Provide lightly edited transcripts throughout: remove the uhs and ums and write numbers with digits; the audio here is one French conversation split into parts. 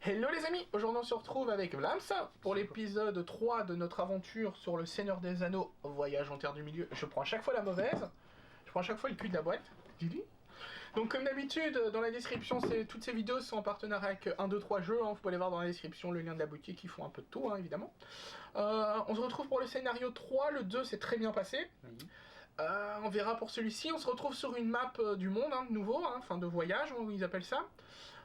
Hello les amis, aujourd'hui on se retrouve avec Vlams pour l'épisode 3 de notre aventure sur le Seigneur des Anneaux, Voyage en Terre du Milieu. Je prends à chaque fois la mauvaise, je prends à chaque fois le cul de la boîte. Donc comme d'habitude, dans la description, toutes ces vidéos sont en partenariat avec 1, 2, 3 jeux, vous pouvez aller voir dans la description le lien de la boutique, ils font un peu de tout évidemment. On se retrouve pour le scénario 3, le 2 s'est très bien passé. Oui. On verra pour celui-ci, on se retrouve sur une map du monde, de nouveau, enfin de voyage, ils appellent ça.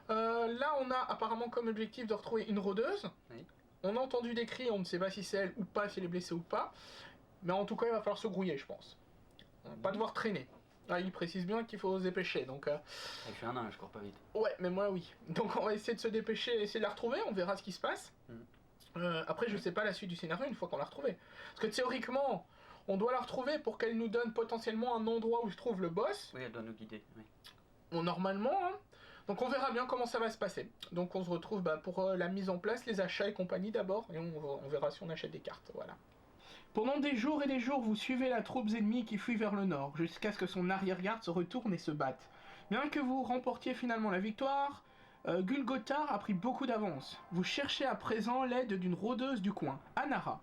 Là on a apparemment comme objectif de retrouver une rôdeuse. Oui. On a entendu des cris, on ne sait pas si c'est elle ou pas, si elle est blessée ou pas. Mais en tout cas il va falloir se grouiller je pense. Pas devoir traîner. Il précise bien qu'il faut se dépêcher, donc... Je suis un nain, je cours pas vite. Ouais, mais moi oui. Donc on va essayer de se dépêcher et essayer de la retrouver, on verra ce qui se passe. Après je sais pas la suite du scénario une fois qu'on l'a retrouvée. Parce que théoriquement, on doit la retrouver pour qu'elle nous donne potentiellement un endroit où se trouve le boss. Oui, elle doit nous guider, oui. Bon, normalement, donc on verra bien comment ça va se passer. Donc on se retrouve pour la mise en place, les achats et compagnie d'abord, et on verra si on achète des cartes, voilà. Pendant des jours et des jours, vous suivez la troupe ennemie qui fuit vers le nord, jusqu'à ce que son arrière-garde se retourne et se batte. Bien que vous remportiez finalement la victoire, Gulgothar a pris beaucoup d'avance. Vous cherchez à présent l'aide d'une rôdeuse du coin, Anara,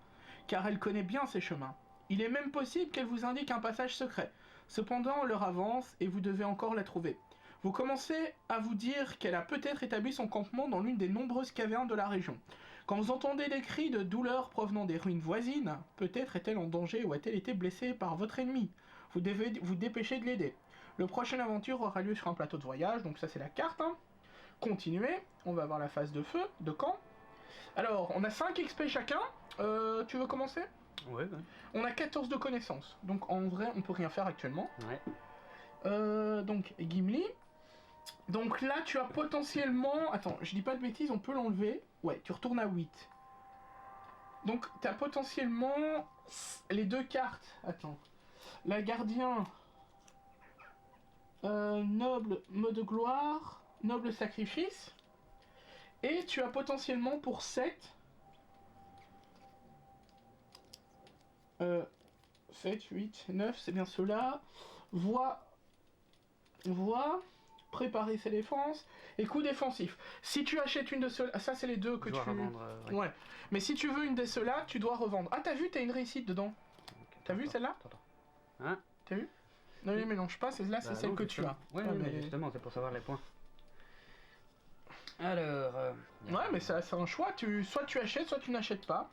car elle connaît bien ses chemins. Il est même possible qu'elle vous indique un passage secret. Cependant, l'heure avance et vous devez encore la trouver. Vous commencez à vous dire qu'elle a peut-être établi son campement dans l'une des nombreuses cavernes de la région. Quand vous entendez des cris de douleur provenant des ruines voisines, peut-être est-elle en danger ou a-t-elle été blessée par votre ennemi. Vous devez vous dépêcher de l'aider. Le prochaine aventure aura lieu sur un plateau de voyage, donc ça c'est la carte. Continuez, on va avoir la phase de feu, de camp. Alors, on a 5 XP chacun, tu veux commencer ? Ouais. On a 14 de connaissances, donc en vrai on peut rien faire actuellement. Ouais. Donc Gimli. Donc là tu as potentiellement... Attends, je dis pas de bêtises, on peut l'enlever. Ouais, tu retournes à 8. Donc tu as potentiellement les 2 cartes. Attends. La gardien... noble mode gloire, noble sacrifice. Et tu as potentiellement pour 7... 7, 8, 9, c'est bien cela. Voix, préparer ses défenses, et coup défensif. Si tu achètes une de ceux-là, ça c'est les deux que tu... revendre, ouais. Mais si tu veux une de ceux-là, tu dois revendre. Ah, t'as vu, t'as une réussite dedans. Okay, t'as vu celle-là? Hein? T'as vu? Ne les mélange pas, celle-là c'est celle que tu as. Ouais, mais justement, c'est pour savoir les points. Alors... Ouais, mais c'est un choix, soit tu achètes, soit tu n'achètes pas.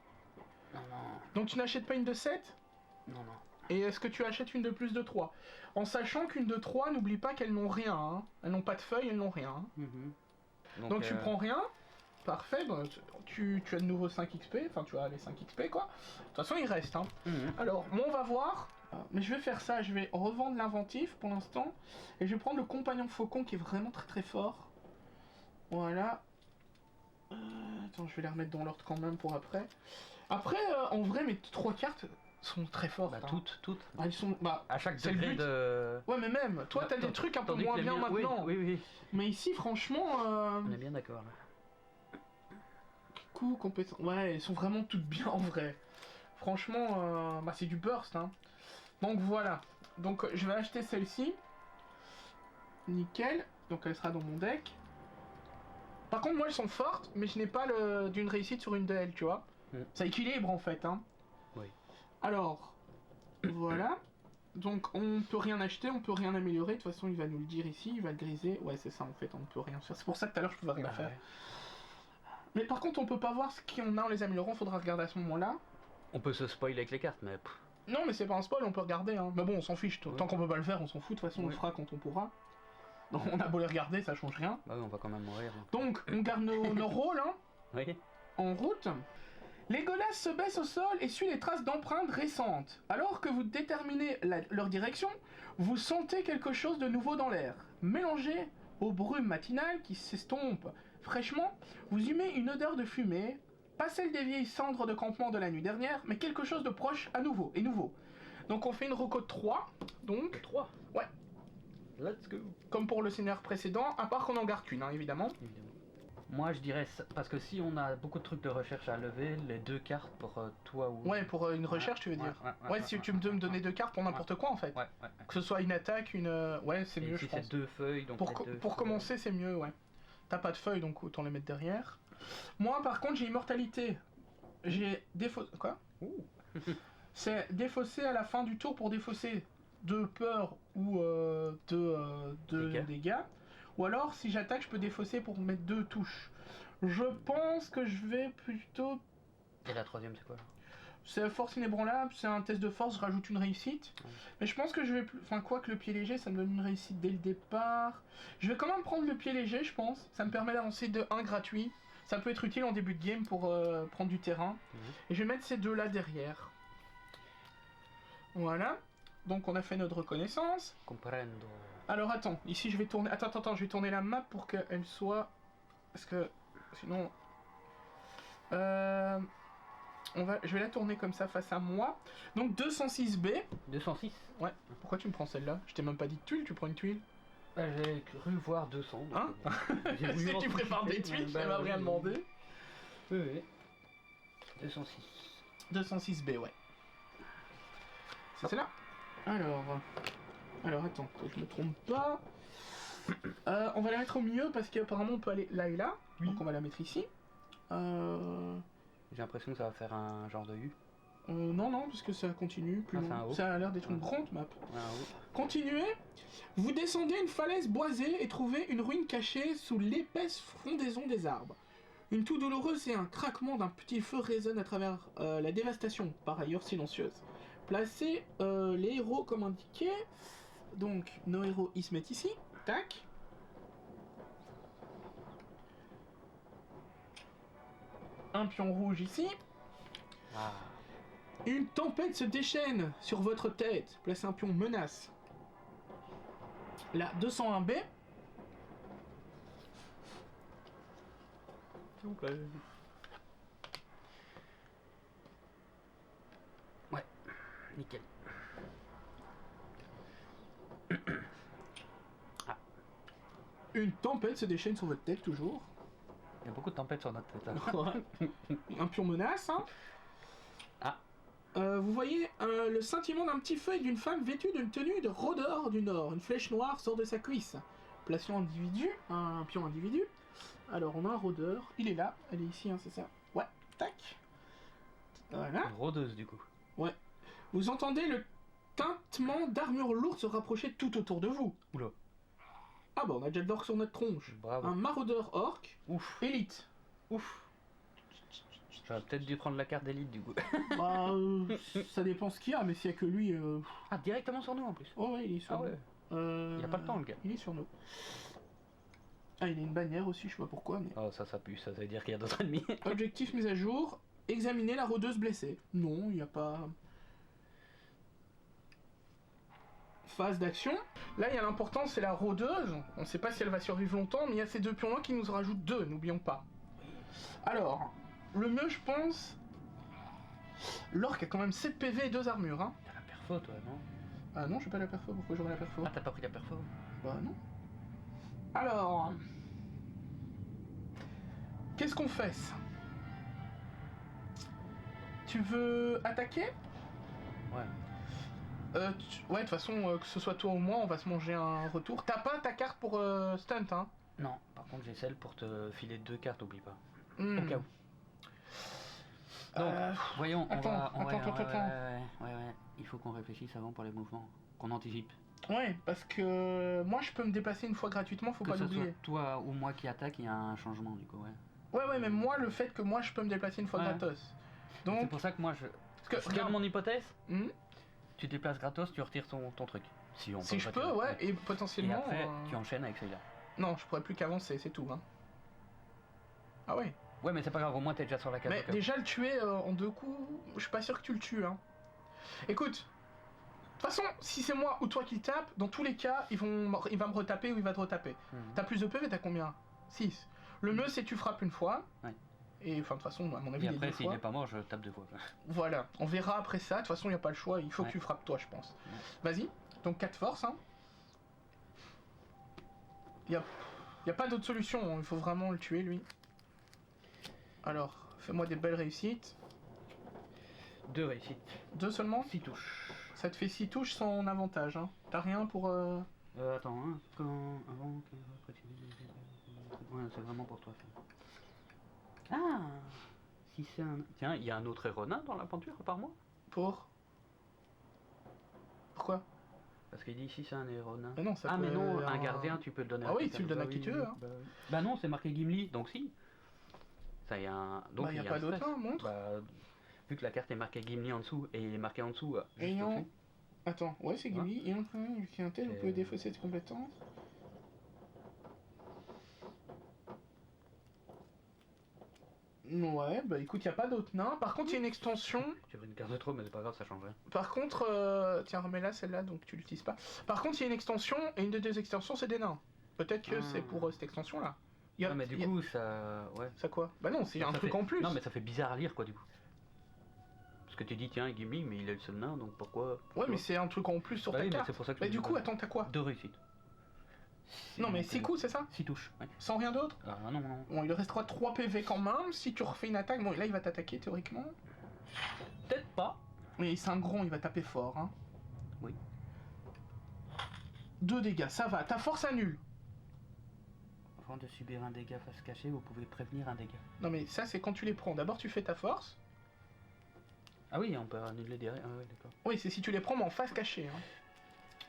Non. Donc tu n'achètes pas une de 7? Non. Et est-ce que tu achètes une de plus de 3? En sachant qu'une de 3, n'oublie pas qu'elles n'ont rien. Elles n'ont pas de feuilles, elles n'ont rien. Donc tu prends rien. Parfait, bon, tu as de nouveau 5 XP, enfin tu as les 5 XP quoi. De toute façon il reste. Alors, moi on va voir. Mais je vais faire ça, je vais revendre l'inventif pour l'instant. Et je vais prendre le compagnon faucon qui est vraiment très très fort. Voilà. Attends, je vais les remettre dans l'ordre quand même pour après. Après, en vrai, mes 3 cartes sont très fortes. Toutes. Elles sont... à chaque degré de... Ouais, mais même, toi t'as des trucs un peu moins bien maintenant. Oui. Mais ici, franchement... On est bien d'accord, là. Coup, compétence... Ouais, elles sont vraiment toutes bien, en vrai. Franchement, c'est du burst, Donc voilà. Donc, je vais acheter celle-ci. Nickel. Donc, elle sera dans mon deck. Par contre, moi, elles sont fortes, mais je n'ai pas d'une réussite sur une d'elles, tu vois. Ça équilibre, en fait, Oui. Alors, voilà. Donc, on peut rien acheter, on peut rien améliorer. De toute façon, il va nous le dire ici, il va le griser. Ouais, c'est ça, en fait, on ne peut rien faire. C'est pour ça que tout à l'heure, je pouvais rien faire. Ouais. Mais par contre, on peut pas voir ce qu'on a en les améliorant, faudra regarder à ce moment-là. On peut se spoiler avec les cartes, mais... Non, mais c'est pas un spoil, on peut regarder, Mais bon, on s'en fiche. Tant qu'on peut pas le faire, on s'en fout. De toute façon, on le fera quand on pourra. Donc on a beau les regarder, ça change rien. Bah oui, on va quand même mourir. Donc on garde nos rôles, Oui. En route. Legolas se baisse au sol et suit les traces d'empreintes récentes. Alors que vous déterminez leur direction, vous sentez quelque chose de nouveau dans l'air. Mélangé aux brumes matinales qui s'estompent fraîchement, vous humez une odeur de fumée, pas celle des vieilles cendres de campement de la nuit dernière, mais quelque chose de proche à nouveau et nouveau. Donc on fait une reco de 3. Donc 3. Ouais. Let's go. Comme pour le scénario précédent, à part qu'on en garde qu'une, évidemment. Moi je dirais, parce que si on a beaucoup de trucs de recherche à lever, les 2 cartes pour toi ou... Ouais, pour une recherche tu veux dire. Ouais, si tu peux me donner 2 cartes pour n'importe quoi en fait. Ouais. Que ce soit une attaque, une... Ouais, c'est mieux je pense. C'est 2 feuilles, donc pour commencer c'est mieux, ouais. T'as pas de feuilles donc autant les mettre derrière. Moi, par contre, j'ai immortalité. J'ai défaussé... Quoi? C'est défausser à la fin du tour pour défausser de peur ou de dégâts. Ou alors, si j'attaque, je peux défausser pour mettre 2 touches. Je pense que je vais plutôt... Et la troisième, c'est quoi? C'est force inébranlable, c'est un test de force, je rajoute une réussite. Mais je pense que je vais plus... Enfin, quoi que le pied léger, ça me donne une réussite dès le départ. Je vais quand même prendre le pied léger, je pense. Ça me permet d'avancer de 1 gratuit. Ça peut être utile en début de game pour prendre du terrain. Et je vais mettre ces deux-là derrière. Voilà. Donc on a fait notre reconnaissance. Comprendo. Alors attends, ici je vais tourner... Attends, je vais tourner la map pour qu'elle soit... Parce que sinon... Je vais la tourner comme ça face à moi. Donc 206B. 206. Ouais. Pourquoi tu me prends celle-là? Je t'ai même pas dit de tuile, tu prends une tuile. J'ai cru voir 200. Donc hein? Si tu prépares des tuiles, tu m'as rien demandé. Oui. 206. 206B, ouais. C'est celle-là. Alors attends, que je me trompe pas. On va la mettre au milieu parce qu'apparemment on peut aller là et là. Oui. Donc on va la mettre ici. J'ai l'impression que ça va faire un genre de U. Non, parce que ça continue plus loin. Ça a l'air d'être une grande map. Continuez. Vous descendez une falaise boisée et trouvez une ruine cachée sous l'épaisse frondaison des arbres. Une toux douloureuse et un craquement d'un petit feu résonnent à travers la dévastation, par ailleurs silencieuse. Placez les héros comme indiqué. Donc, nos héros, ils se mettent ici. Tac. Un pion rouge ici. Ah. Une tempête se déchaîne sur votre tête. Placez un pion menace. La 201B. S'il vous plaît. Ouais, nickel. Ah. Une tempête se déchaîne sur votre tête, toujours. Il y a beaucoup de tempêtes sur notre tête. Hein. Un pion menace, hein. Ah. Vous voyez le scintillement d'un petit feu et d'une femme vêtue d'une tenue de rôdeur du Nord. Une flèche noire sort de sa cuisse. Plaçons individu, un pion individu. Alors on a un rôdeur, il est là, elle est ici, hein, c'est ça? Ouais, tac. Voilà. Une rôdeuse du coup. Ouais. Vous entendez le tintement d'armure lourde se rapprocher tout autour de vous. Oula. Ah bah on a déjà de l'orque sur notre tronche. Bravo. Un maraudeur orc. Ouf. Élite. Ouf. J'aurais peut-être dû prendre la carte d'élite du coup. Bah ça dépend ce qu'il y a, mais s'il y a que lui... Ah, directement sur nous en plus. Oh ouais, il est sur nous. Il a pas le temps le gars. Il est sur nous. Ah, il a une bannière aussi, je sais pas pourquoi, mais... Oh, ça pue, ça veut dire qu'il y a d'autres ennemis. Objectif mise à jour, examiner la rôdeuse blessée. Non, il n'y a pas... Phase d'action. Là, il y a l'important, c'est la rôdeuse. On ne sait pas si elle va survivre longtemps, mais il y a ces deux pions-là qui nous en rajoutent 2, n'oublions pas. Alors, le mieux, je pense... L'orque a quand même 7 PV et 2 armures, hein. T'as la perfo, toi, non? Ah non, j'ai pas la perfo, pourquoi j'aurais la perfo? Ah, t'as pas pris la perfo? Bah non. Alors... Qu'est-ce qu'on fait? Tu veux attaquer? Ouais. Ouais, de toute façon, que ce soit toi ou moi, on va se manger un retour. T'as pas ta carte pour stunt, hein? Non, par contre j'ai celle pour te filer 2 cartes, oublie pas. Au cas où. Donc, voyons, attends. Ouais, il faut qu'on réfléchisse avant pour les mouvements, qu'on anticipe. Ouais, parce que moi je peux me déplacer une fois gratuitement, faut pas l'oublier. Que ce soit toi ou moi qui attaque, il y a un changement du coup, ouais. Ouais, mais moi, le fait que moi je peux me déplacer une fois gratos. Donc... C'est pour ça que moi je... Parce que, regarde mon hypothèse, tu déplaces gratos, tu retires ton truc. Si je peux, ouais, et potentiellement... Et après, tu enchaînes avec celui-là. Non, je pourrais plus qu'avancer, c'est tout, hein. Ah ouais. Ouais, mais c'est pas grave, au moins t'es déjà sur la case. Mais déjà le tuer en 2 coups, je suis pas sûr que tu le tues, hein. Écoute, de toute façon, si c'est moi ou toi qui le tape, dans tous les cas, il va me retaper ou il va te retaper. T'as plus de PV, t'as combien? 6. Le mieux, c'est que tu frappes une fois. Ouais. Et enfin, de toute façon, à mon avis, et après, s'il est pas mort, je tape 2 fois. Voilà, on verra après ça. De toute façon, il n'y a pas le choix, il faut que tu frappes toi, je pense. Vas-y, donc 4 forces, hein. Il y a pas d'autre solution, hein. Il faut vraiment le tuer, lui. Alors, fais-moi des belles réussites. 2 réussites. 2 seulement? 6 touches. Ça te fait 6 touches sans avantage, hein. T'as rien pour... Attends, hein. Avant... Ouais, c'est vraiment pour toi. Ah, si c'est un... Tiens, il y a un autre héronin dans l'aventure, à part moi. Pourquoi? Parce qu'il dit si c'est un héronin. Mais non, ça Ah peut mais non, un un gardien, tu peux le donner Ah à oui, quelqu'un tu le donnes à d'autre. qui tu veux, hein. Bah, oui. Bah non, c'est marqué Gimli, donc si. Ça y a un... Donc Bah, y a il y pas un d'autre, stress. hein, montre. Bah, vu que la carte est marquée Gimli en dessous, et il est marqué en dessous, juste Ayant... au-dessus. Attends, ouais, c'est Gimli. Et un qui est un tel, vous pouvez défausser cette compétence. Ouais, bah écoute, y a pas d'autres nains. Par contre, il y a une extension. J'avais une carte de trop, mais c'est pas grave, ça change rien. Par contre, tiens, remets-la celle-là, donc tu l'utilises pas. Par contre, il y a une extension, et une des deux extensions, c'est des nains. Peut-être que c'est pour cette extension-là. Non, mais du coup, ça... Ouais. Ça quoi? Bah non, c'est un Ça truc fait... en plus. Non, mais ça fait bizarre à lire, quoi, du coup. Parce que tu dis, tiens, Gimli, mais il est le seul nain, donc pourquoi... Ouais, mais c'est un truc en plus sur bah ta oui, carte. Mais, pour ça que mais du coup, attends, t'as quoi? 2 réussites. Non, mais 6 coups, c'est ça? 6 touches, ouais. Sans rien d'autre? Ah non, non. Bon, il lui restera 3 PV quand même. Si tu refais une attaque, bon, là, il va t'attaquer théoriquement. Peut-être pas. Mais c'est un gros, il va taper fort, hein. Oui. 2 dégâts, ça va. Ta force annule. Avant de subir un dégât face cachée, vous pouvez prévenir un dégât. Non, mais ça, c'est quand tu les prends. D'abord, tu fais ta force. Ah oui, on peut annuler derrière. Ah oui, d'accord. Oui, c'est si tu les prends, mais en face cachée. Hein.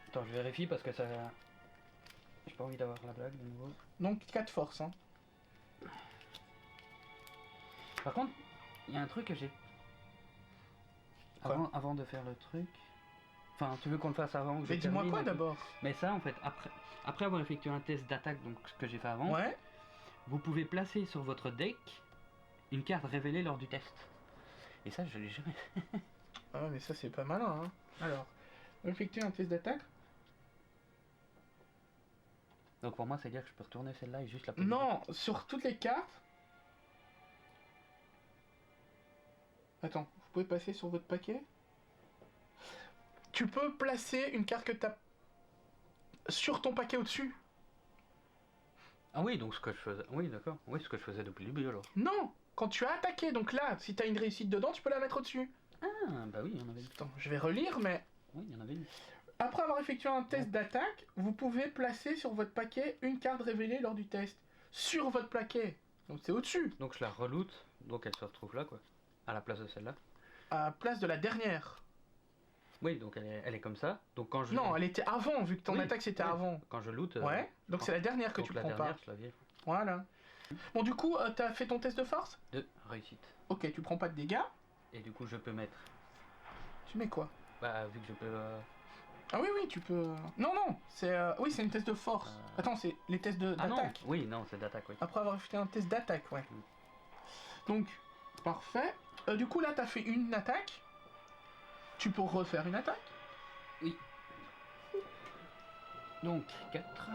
Attends, je vérifie parce que ça... J'ai pas envie d'avoir la blague de nouveau. Donc 4 forces. Hein. Par contre, il y a un truc que j'ai... Avant de faire le truc... Enfin, tu veux qu'on le fasse avant que mais dis-moi quoi d'abord? Mais ça, en fait, après avoir effectué un test d'attaque, donc ce que j'ai fait avant, ouais. Vous pouvez placer sur votre deck une carte révélée lors du test. Et ça, je l'ai jamais fait. Ah mais ça, c'est pas malin. Hein. Alors, effectuer un test d'attaque. Donc pour moi, c'est-à-dire que je peux retourner celle-là et juste la poser. Non, sur toutes les cartes... Attends, vous pouvez passer sur votre paquet? Tu peux placer une carte que t'as sur ton paquet au-dessus. Ah oui, donc ce que je faisais... Oui, d'accord. Oui, ce que je faisais depuis le début, alors. Non, quand tu as attaqué, donc là, si t'as une réussite dedans, tu peux la mettre au-dessus. Ah, bah oui, il y en avait une. Attends, je vais relire, mais... Oui, il y en avait une. Après avoir effectué un test d'attaque, vous pouvez placer sur votre paquet une carte révélée lors du test. Sur votre paquet. Donc c'est au-dessus. Donc je la reloot, donc elle se retrouve là, quoi. À la place de celle-là. À la place de la dernière. Oui, donc elle est comme ça. Donc quand je... Non, elle était avant, vu que ton attaque c'était avant. Quand je loot... Ouais, donc c'est la dernière que tu prends pas. Je la vire. Voilà. Bon, du coup, t'as fait ton test de force? 2 réussites. Ok, tu prends pas de dégâts. Et du coup, je peux mettre... Tu mets quoi? Bah, vu que je peux... Ah oui, oui, tu peux... Non, non, c'est... Oui, c'est une test de force. Attends, c'est les tests d'attaque. Oui, non, c'est d'attaque, oui. Après avoir fait un test d'attaque, ouais. Donc, parfait. Du coup, là, t'as fait une attaque. Tu peux refaire une attaque? Oui. Donc, 4.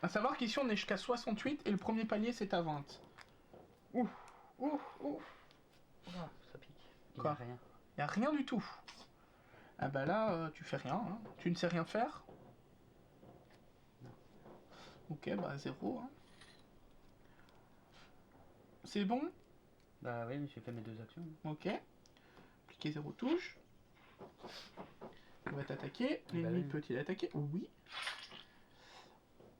A savoir qu'ici, on est jusqu'à 68 et le premier palier, c'est à 20. Ouf, ouf, ouf. Voilà, ça pique. Quoi? Y a rien. Y a rien du tout. Ah bah là, tu fais rien. Hein. Tu ne sais rien faire? Non. Ok, bah 0. Hein. C'est bon? Bah oui, j'ai fait mes 2 actions. Ok. Cliquez 0 touche. Il va t'attaquer. L'ennemi peut-il attaquer? Oui.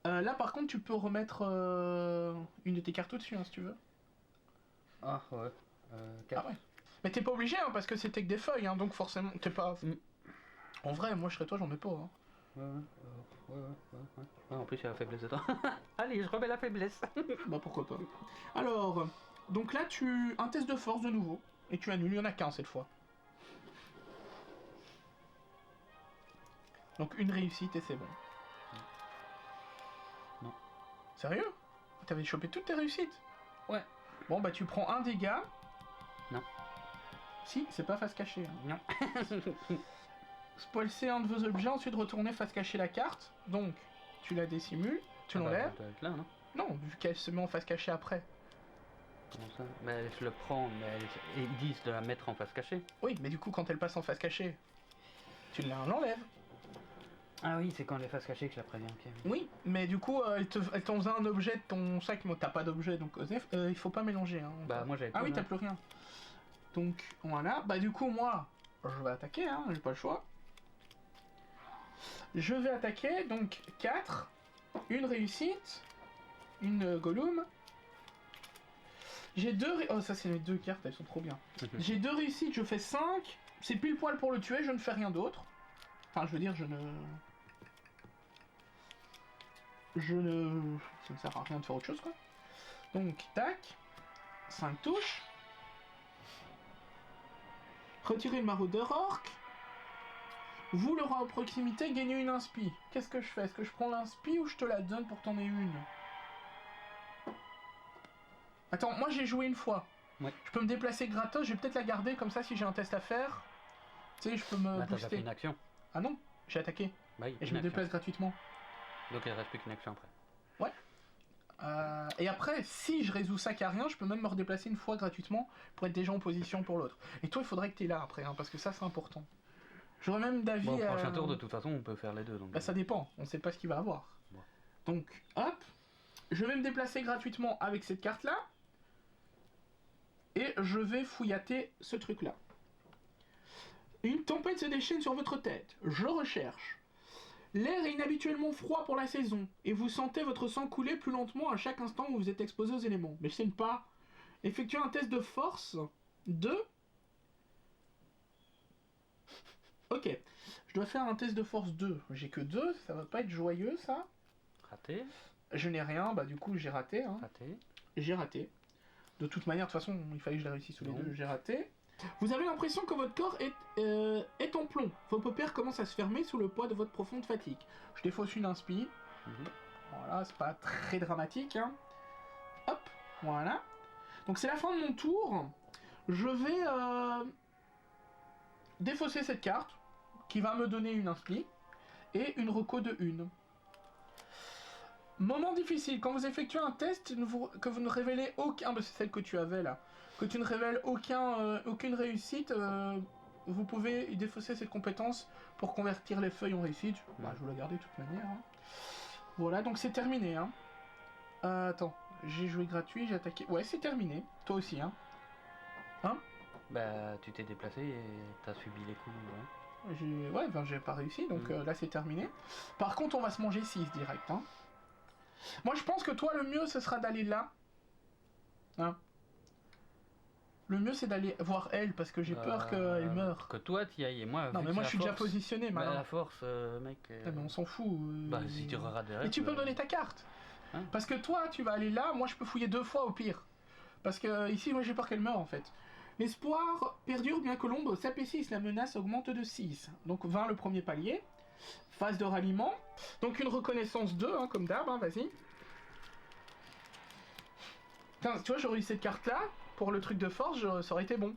Là par contre tu peux remettre une de tes cartes au-dessus hein, si tu veux. Ah ouais. 4. Ah ouais. Mais t'es pas obligé hein, parce que c'était que des feuilles hein, donc forcément t'es pas... En vrai moi je serais toi j'en ai pas hein. Ouais. Ah, en plus il y a la faiblesse de temps. Allez je remets la faiblesse. Bah pourquoi pas. Alors, donc là tu... Un test de force de nouveau. Et tu annules, il y en a qu'un cette fois. Donc une réussite et c'est bon. Non. Sérieux? T'avais chopé toutes tes réussites? Ouais. Bon bah tu prends un dégât. Non. Si, c'est pas face cachée. Hein. Non. Spoiler un de vos objets, ensuite retourner face cachée la carte. Donc, tu la dissimules, tu l'enlèves. Là, non? Non, vu qu'elle se met en face cachée après. Comment ça? Mais je le prends, mais ils disent de la mettre en face cachée. Oui, mais du coup, quand elle passe en face cachée, tu l'enlèves. Ah oui, c'est quand elle est face cachée que je la préviens. Okay. Oui, mais du coup, elle t'en faisait un objet de ton sac, mais t'as pas d'objet, donc Osef, il faut pas mélanger. Hein, bah moi j'avais Ah oui, t'as plus rien. Donc, voilà. Bah du coup, moi, je vais attaquer, hein, j'ai pas le choix. Je vais attaquer, donc 4, une réussite, une Gollum. J'ai 2... Oh, ça c'est mes 2 cartes, elles sont trop bien. J'ai 2 réussites, je fais 5. C'est pile poil pour le tuer, je ne fais rien d'autre. Enfin, je veux dire, je ne... Ça ne sert à rien de faire autre chose, quoi. Donc, tac. 5 touches. Retirez le maraudeur orc. Vous, le roi à proximité, gagnez une inspi. Qu'est-ce que je fais? Est-ce que je prends l'inspi ou je te la donne pour que t'en aies une? Attends, moi j'ai joué une fois. Ouais. Je peux me déplacer gratos, je vais peut-être la garder, comme ça si j'ai un test à faire. Tu sais, je peux me T'as booster. fait une action. Ah non, j'ai attaqué. Bah oui, Et je me déplace gratuitement. Donc il reste plus qu'une action après. Et après, si je résous ça qu'à rien, je peux même me redéplacer une fois gratuitement pour être déjà en position pour l'autre. Et toi, il faudrait que tu es là après, hein, parce que ça, c'est important. J'aurais même d'avis... Bon, au prochain tour, de toute façon, on peut faire les deux. Donc... Bah, ça dépend, on sait pas ce qu'il va avoir. Bon. Donc, hop, je vais me déplacer gratuitement avec cette carte-là. Et je vais fouillater ce truc-là. Une tempête se déchaîne sur votre tête. Je recherche. L'air est inhabituellement froid pour la saison, et vous sentez votre sang couler plus lentement à chaque instant où vous êtes exposé aux éléments. Mais je sais pas. Effectuez un test de force. 2. Ok. Je dois faire un test de force 2. J'ai que 2, ça va pas être joyeux, ça. Raté. Je n'ai rien, bah du coup j'ai raté. Hein. Raté. J'ai raté. De toute manière, de toute façon, il fallait que je les réussisse tous les Non. deux, j'ai raté. Vous avez l'impression que votre corps est en plomb. Vos paupières commencent à se fermer sous le poids de votre profonde fatigue. Je défausse une inspi. Voilà, c'est pas très dramatique. Hein. Hop, voilà. Donc c'est la fin de mon tour. Je vais défausser cette carte, qui va me donner une inspi, et une reco de 1. Moment difficile, quand vous effectuez un test que vous ne révélez aucun... Bah, c'est celle que tu avais là. Que tu ne révèles aucune réussite, vous pouvez défausser cette compétence pour convertir les feuilles en réussite. Bah, je vais la garder de toute manière. Hein. Voilà, donc c'est terminé. Hein. Attends, j'ai joué gratuit, j'ai attaqué... Ouais, c'est terminé. Toi aussi, hein. Hein? Bah, tu t'es déplacé et t'as subi les coups. Ouais. Ouais, ben j'ai pas réussi, donc là c'est terminé. Par contre, on va se manger 6 direct. Hein. Moi, je pense que toi, le mieux, ce sera d'aller là. Hein. Le mieux, c'est d'aller voir elle, parce que j'ai peur qu'elle meure. Que toi, t'y ailles, et moi... Non, mais moi, je suis déjà positionné, Bah, malin. la force, mec... Ah, mais on s'en fout. Bah, si tu rates derrière... Et tu peux me donner ta carte. Hein? Parce que toi, tu vas aller là, moi, je peux fouiller 2 fois, au pire. Parce que ici, moi, j'ai peur qu'elle meure, en fait. L'espoir perdure bien que l'ombre s'épaississe, la menace augmente de 6. Donc 20 le premier palier. Phase de ralliement. Donc une reconnaissance 2, hein, comme d'hab, hein, vas-y. Putain, tu vois, j'aurais eu cette carte-là, pour le truc de force, ça aurait été bon.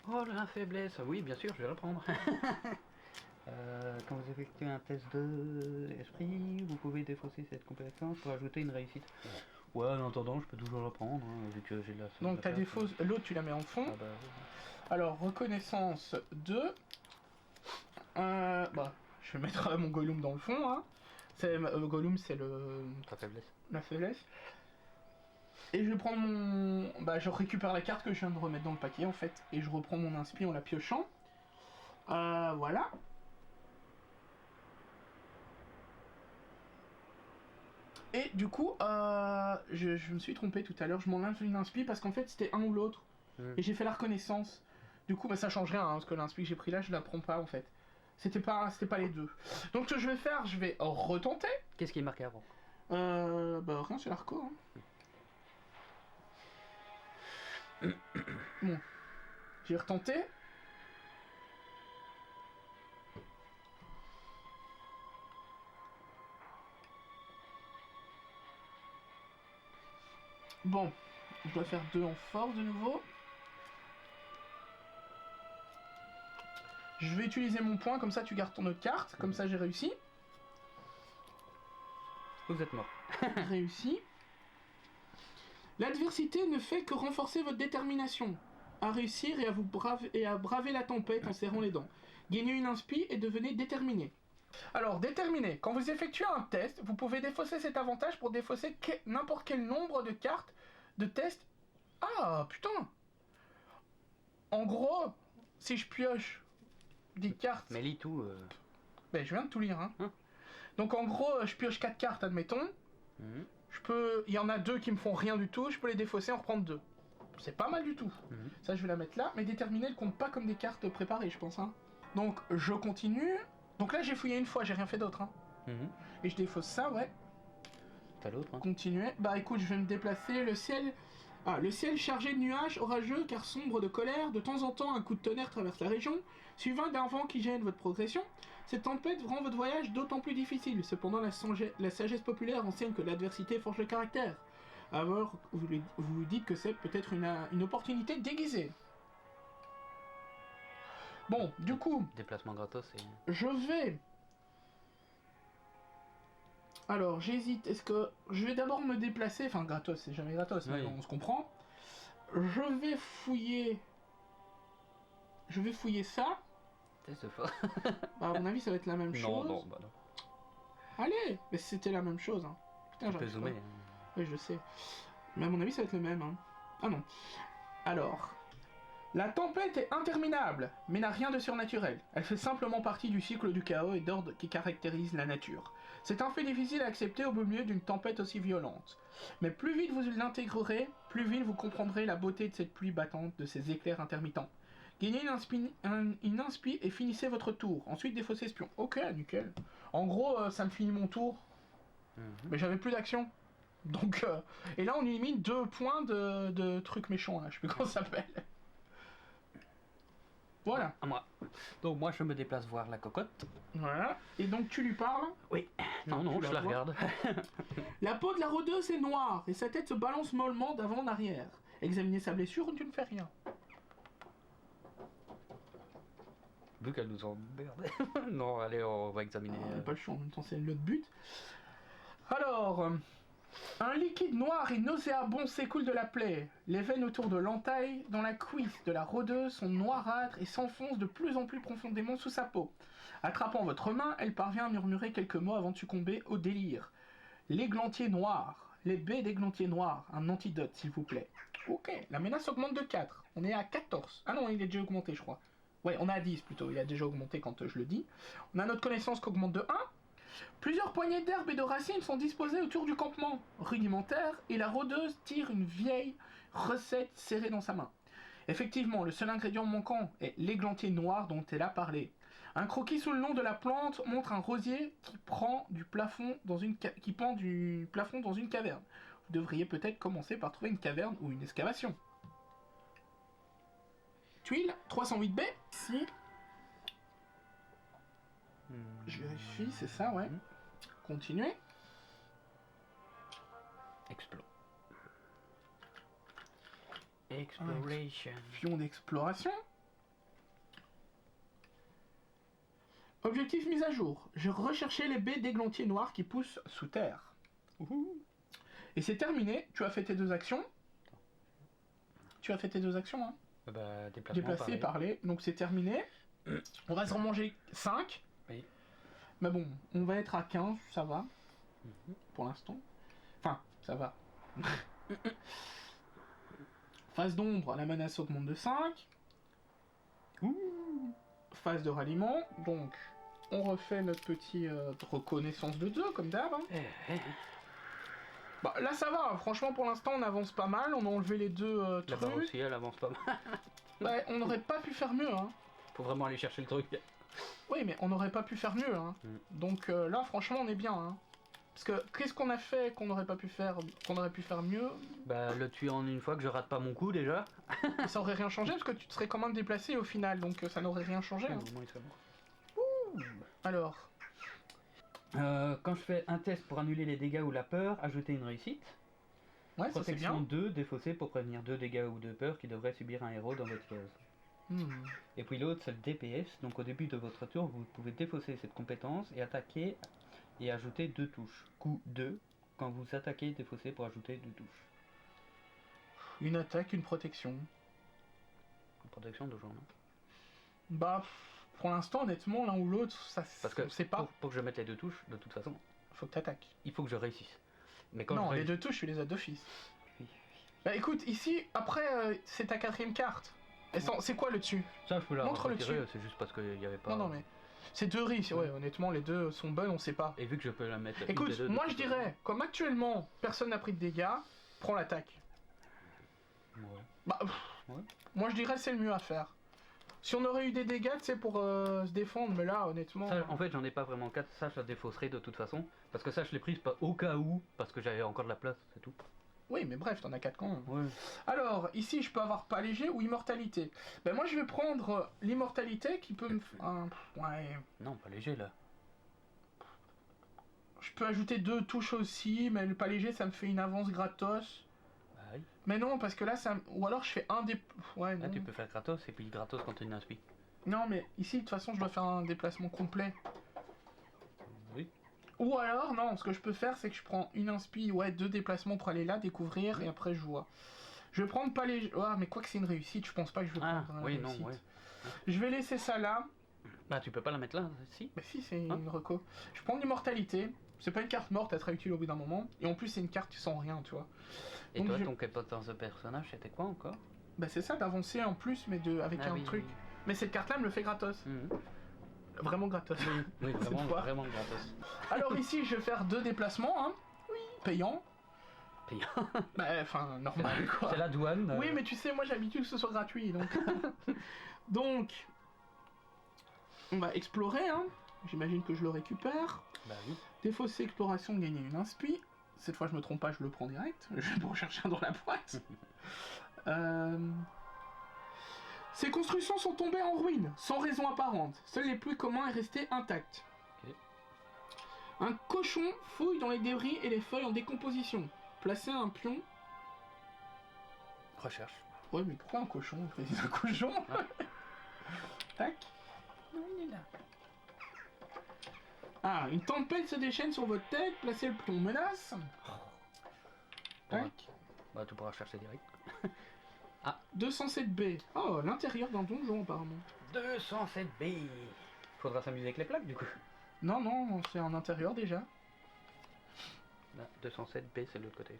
Oh, la faiblesse. Oui, bien sûr, je vais reprendre. Quand vous effectuez un test de esprit, vous pouvez défausser cette compétence pour ajouter une réussite. Ouais, en attendant, je peux toujours le prendre, hein, vu que j'ai de la... Donc t'as défausse, l'autre tu la mets en fond. Ah bah, Alors, reconnaissance 2. Bah, je vais mettre mon Gollum dans le fond, hein. Gollum, c'est ta faiblesse. la faiblesse. Et je vais prendre mon... Bah, je récupère la carte que je viens de remettre dans le paquet, en fait. Et je reprends mon inspi en la piochant. Voilà. Et du coup, je me suis trompé tout à l'heure, je m'enlève une inspi parce qu'en fait c'était un ou l'autre. Et j'ai fait la reconnaissance. Du coup, bah, ça change rien, hein, parce que l'inspi que j'ai pris là, je la prends pas en fait. C'était pas les deux. Donc ce que je vais faire, je vais retenter. Qu'est-ce qui est marqué avant? Bah rien, c'est l'arco. Hein. Bon. J'ai retenté. Bon, je dois faire 2 en force de nouveau. Je vais utiliser mon point, comme ça tu gardes ton autre carte, comme ça j'ai réussi. Vous êtes mort. Réussi. L'adversité ne fait que renforcer votre détermination à réussir et à braver la tempête en serrant les dents. Gagnez une inspi et devenez déterminé. Alors, déterminé. Quand vous effectuez un test, vous pouvez défausser cet avantage pour défausser n'importe quel nombre de cartes de test. Ah, putain! En gros, si je pioche 10 cartes. Mais lis tout. Ben, je viens de tout lire. Hein. Hein. Donc en gros, je pioche 4 cartes, admettons. Il y en a 2 qui me font rien du tout, je peux les défausser, en reprendre 2. C'est pas mal du tout. Ça, je vais la mettre là. Mais déterminer ne compte pas comme des cartes préparées, je pense. Hein. Donc, je continue. Donc là, j'ai fouillé une fois, j'ai rien fait d'autre. Hein. Et je défausse ça, ouais. T'as l'autre, hein. Continuer. Bah écoute, je vais me déplacer. Le ciel chargé de nuages, orageux, car sombre de colère. De temps en temps, un coup de tonnerre traverse la région, suivant d'un vent qui gêne votre progression. Cette tempête rend votre voyage d'autant plus difficile. Cependant, la sagesse populaire enseigne que l'adversité forge le caractère. Alors, vous dites que c'est peut-être une opportunité déguisée. Bon, du coup... Déplacement gratos et... Je vais... Alors, j'hésite. Est-ce que... Je vais d'abord me déplacer... Enfin, gratos, c'est jamais gratos, mais on se comprend. Je vais fouiller... ça. C'est fort. Bah, à mon avis, ça va être la même chose. Non, bah non. Allez, mais c'était la même chose. Hein. Putain, Tu peux zoomer. Oui, je sais. Mais à mon avis, ça va être le même. Hein. Ah non. Alors, la tempête est interminable, mais n'a rien de surnaturel. Elle fait simplement partie du cycle du chaos et d'ordre qui caractérise la nature. C'est un fait difficile à accepter au beau milieu d'une tempête aussi violente. Mais plus vite vous l'intégrerez, plus vite vous comprendrez la beauté de cette pluie battante, de ces éclairs intermittents. Gagnez une inspi et finissez votre tour. Ensuite, défaussez espion. Ok, nickel. En gros, ça me finit mon tour. Mais j'avais plus d'action. Donc, et là, on élimine 2 points de trucs méchants, là. Je sais plus comment ça s'appelle. Voilà. À moi. Donc, moi, je me déplace voir la cocotte. Voilà. Et donc, tu lui parles? Oui. Non, je la regarde. La peau de la rôdeuse est noire et sa tête se balance mollement d'avant en arrière. Examinez sa blessure, tu ne fais rien. Vu qu'elle nous emmerde. Non, allez, on va examiner. On n'a pas le choix, en même temps, c'est l'autre but. Alors, un liquide noir et nauséabond s'écoule de la plaie. Les veines autour de l'entaille, dans la cuisse de la rôdeuse, sont noirâtres et s'enfoncent de plus en plus profondément sous sa peau. Attrapant votre main, elle parvient à murmurer quelques mots avant de succomber au délire. L'églantier noir. Les baies d'églantier noir. Un antidote, s'il vous plaît. Ok, la menace augmente de 4. On est à 14. Ah non, il est déjà augmenté, je crois. Ouais, on est à 10 plutôt, il a déjà augmenté quand je le dis. On a notre connaissance qui augmente de 1. Plusieurs poignées d'herbes et de racines sont disposées autour du campement rudimentaire et la rôdeuse tire une vieille recette serrée dans sa main. Effectivement, le seul ingrédient manquant est l'églantier noir dont elle a parlé. Un croquis sous le long de la plante montre un rosier qui pend du plafond dans une caverne. Vous devriez peut-être commencer par trouver une caverne ou une excavation. Tuile, 308B, ici. Je vérifie, c'est ça, ouais. Continuez. Exploration. Fion d'exploration. Objectif mise à jour. J'ai recherché les baies d'églantier noir qui poussent sous terre. Et c'est terminé. Tu as fait tes 2 actions. Hein. Bah, Déplacer, parler. Donc c'est terminé. On va se remanger 5. Oui. Mais bon, on va être à 15, ça va. Pour l'instant. Enfin, ça va. Phase d'ombre, la menace augmente de 5. Phase de ralliement. Donc, on refait notre petit reconnaissance de 2, comme d'hab. Hein. Bah, là ça va, franchement pour l'instant on avance pas mal, on a enlevé les 2 trucs. Là-bas aussi elle avance pas mal. Ouais, on n'aurait pas pu faire mieux, hein. Faut vraiment aller chercher le truc. Oui, mais on n'aurait pas pu faire mieux, hein. Donc là franchement on est bien, hein. Parce que qu'est-ce qu'on a fait qu'on aurait pu faire mieux? Bah le tuer en une fois que je rate pas mon coup déjà. Ça aurait rien changé parce que tu te serais quand même déplacé au final, donc ça n'aurait rien changé. Hein. Alors... quand je fais un test pour annuler les dégâts ou la peur, ajouter une réussite. Ouais, ça c'est Protection bien. 2, défausser pour prévenir 2 dégâts ou de peur qui devraient subir un héros dans votre case. Et puis l'autre c'est le DPS, donc au début de votre tour vous pouvez défausser cette compétence et attaquer et ajouter 2 touches. Coup 2, quand vous attaquez, défausser pour ajouter 2 touches. Une attaque, une protection. Une protection de jour, non? Bah, pour l'instant honnêtement l'un ou l'autre, ça parce que c'est pas. Pour que je mette les 2 touches, de toute façon, faut que t'attaques. il faut que je réussisse. Mais quand non, je les réussis... 2 touches, tu les as d'office. Oui. Bah écoute, ici, après, c'est ta 4ème carte. C'est quoi le dessus? Ça, je peux la Montre le retirer, dessus. c'est juste parce qu'il n'y avait pas... Non, mais... C'est 2 riz, ouais, honnêtement, les deux sont bonnes, on sait pas. Et vu que je peux la mettre... Écoute, moi je dirais, comme actuellement, personne n'a pris de dégâts, prends l'attaque. Ouais. Bah, ouais. Moi je dirais c'est le mieux à faire. Si on aurait eu des dégâts, tu sais, pour se défendre, mais là, honnêtement... Ça, en fait, j'en ai pas vraiment 4, ça, je la défausserai de toute façon. Parce que ça, je l'ai prise pas au cas où, parce que j'avais encore de la place, c'est tout. Oui, mais bref, t'en as 4 quand même. Ouais. Alors, ici, je peux avoir pas léger ou immortalité. Ben moi, je vais prendre l'immortalité qui peut me... ouais... Non, pas léger, là. Je peux ajouter 2 touches aussi, mais le pas léger, ça me fait une avance gratos. Bah oui. Mais non, parce que là, ça... Ou alors, je fais un des... Ouais, non. Là, tu peux faire gratos, et puis gratos quand tu une inspi. Non, mais ici, de toute façon, je dois faire un déplacement complet. Oui. Ou alors, non, ce que je peux faire, c'est que je prends une inspi, ouais, 2 déplacements pour aller là, découvrir, et après je vois. Je vais prendre pas les... Ah, mais quoi que c'est une réussite, je pense pas que je vais prendre la oui, réussite. non, ouais. Je vais laisser ça là. Bah, tu peux pas la mettre là, si. Bah si, c'est une reco. Je prends l'immortalité. C'est pas une carte morte, elle sera utile au bout d'un moment. Et en plus, c'est une carte sans rien, tu vois. Et donc, toi, ton compétence de personnage, c'était quoi encore? Bah c'est ça, d'avancer en plus, mais avec un truc. Mais cette carte-là me le fait gratos. Vraiment gratos. Oui, Cette vraiment, fois. vraiment gratos. Alors ici, je vais faire 2 déplacements, hein. Oui. Payant. Payant. Bah, enfin, normal, quoi. C'est la douane. Oui, mais tu sais, moi j'ai l'habitude que ce soit gratuit, donc... donc... On va explorer, hein. J'imagine que je le récupère. Bah oui. Défausser exploration, gagner une inspi. Cette fois, je me trompe pas, je le prends direct. Je vais pas rechercher un dans la boîte. Ces constructions sont tombées en ruine, sans raison apparente. Seuls les plus communs est resté intact. Okay. Un cochon fouille dans les débris et les feuilles en décomposition. Placer un pion. Recherche. Ouais, mais pourquoi un cochon? On choisit un cochon. Tac. Il est là. Ah, une tempête se déchaîne sur votre tête. Placez le pion menace. Tac. Bah, tu pourras chercher direct. 207B. Oh, l'intérieur d'un donjon, apparemment. 207B. Faudra s'amuser avec les plaques, du coup. Non, non, c'est en intérieur déjà. Là, 207B, c'est de l'autre côté.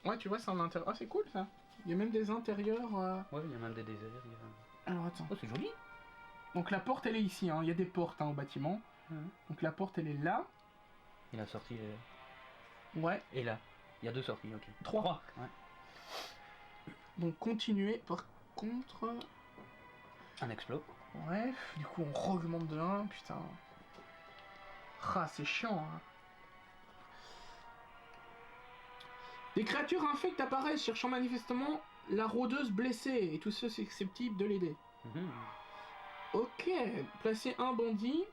Ouais, tu vois, c'est en intérieur. Ah, c'est cool, ça. Il y a même des intérieurs... Ouais, il y a même des déserts. Alors, attends. Oh, c'est joli. Donc, la porte, elle est ici, hein. Il y a des portes, hein, au bâtiment. Donc, la porte, elle est là. Et la sortie est... Ouais. Et là. Il y a 2 sorties, ok. 3. Ouais. Donc, continuer. Par contre... Un explos. Ouais, du coup, on augmente de 1. Putain. Ah, c'est chiant, hein. Des créatures infectes apparaissent, cherchant manifestement la rôdeuse blessée, et tous ceux susceptibles de l'aider. Ok, placer un bandit.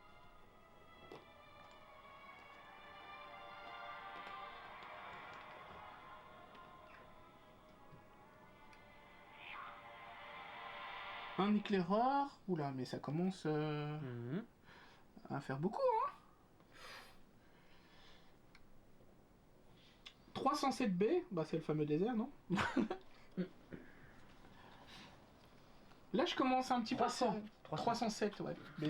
Un éclaireur. Oula, mais ça commence à faire beaucoup, hein. 307B, bah c'est le fameux désert, non? Là, je commence un petit peu à serrer... 307, ouais. B.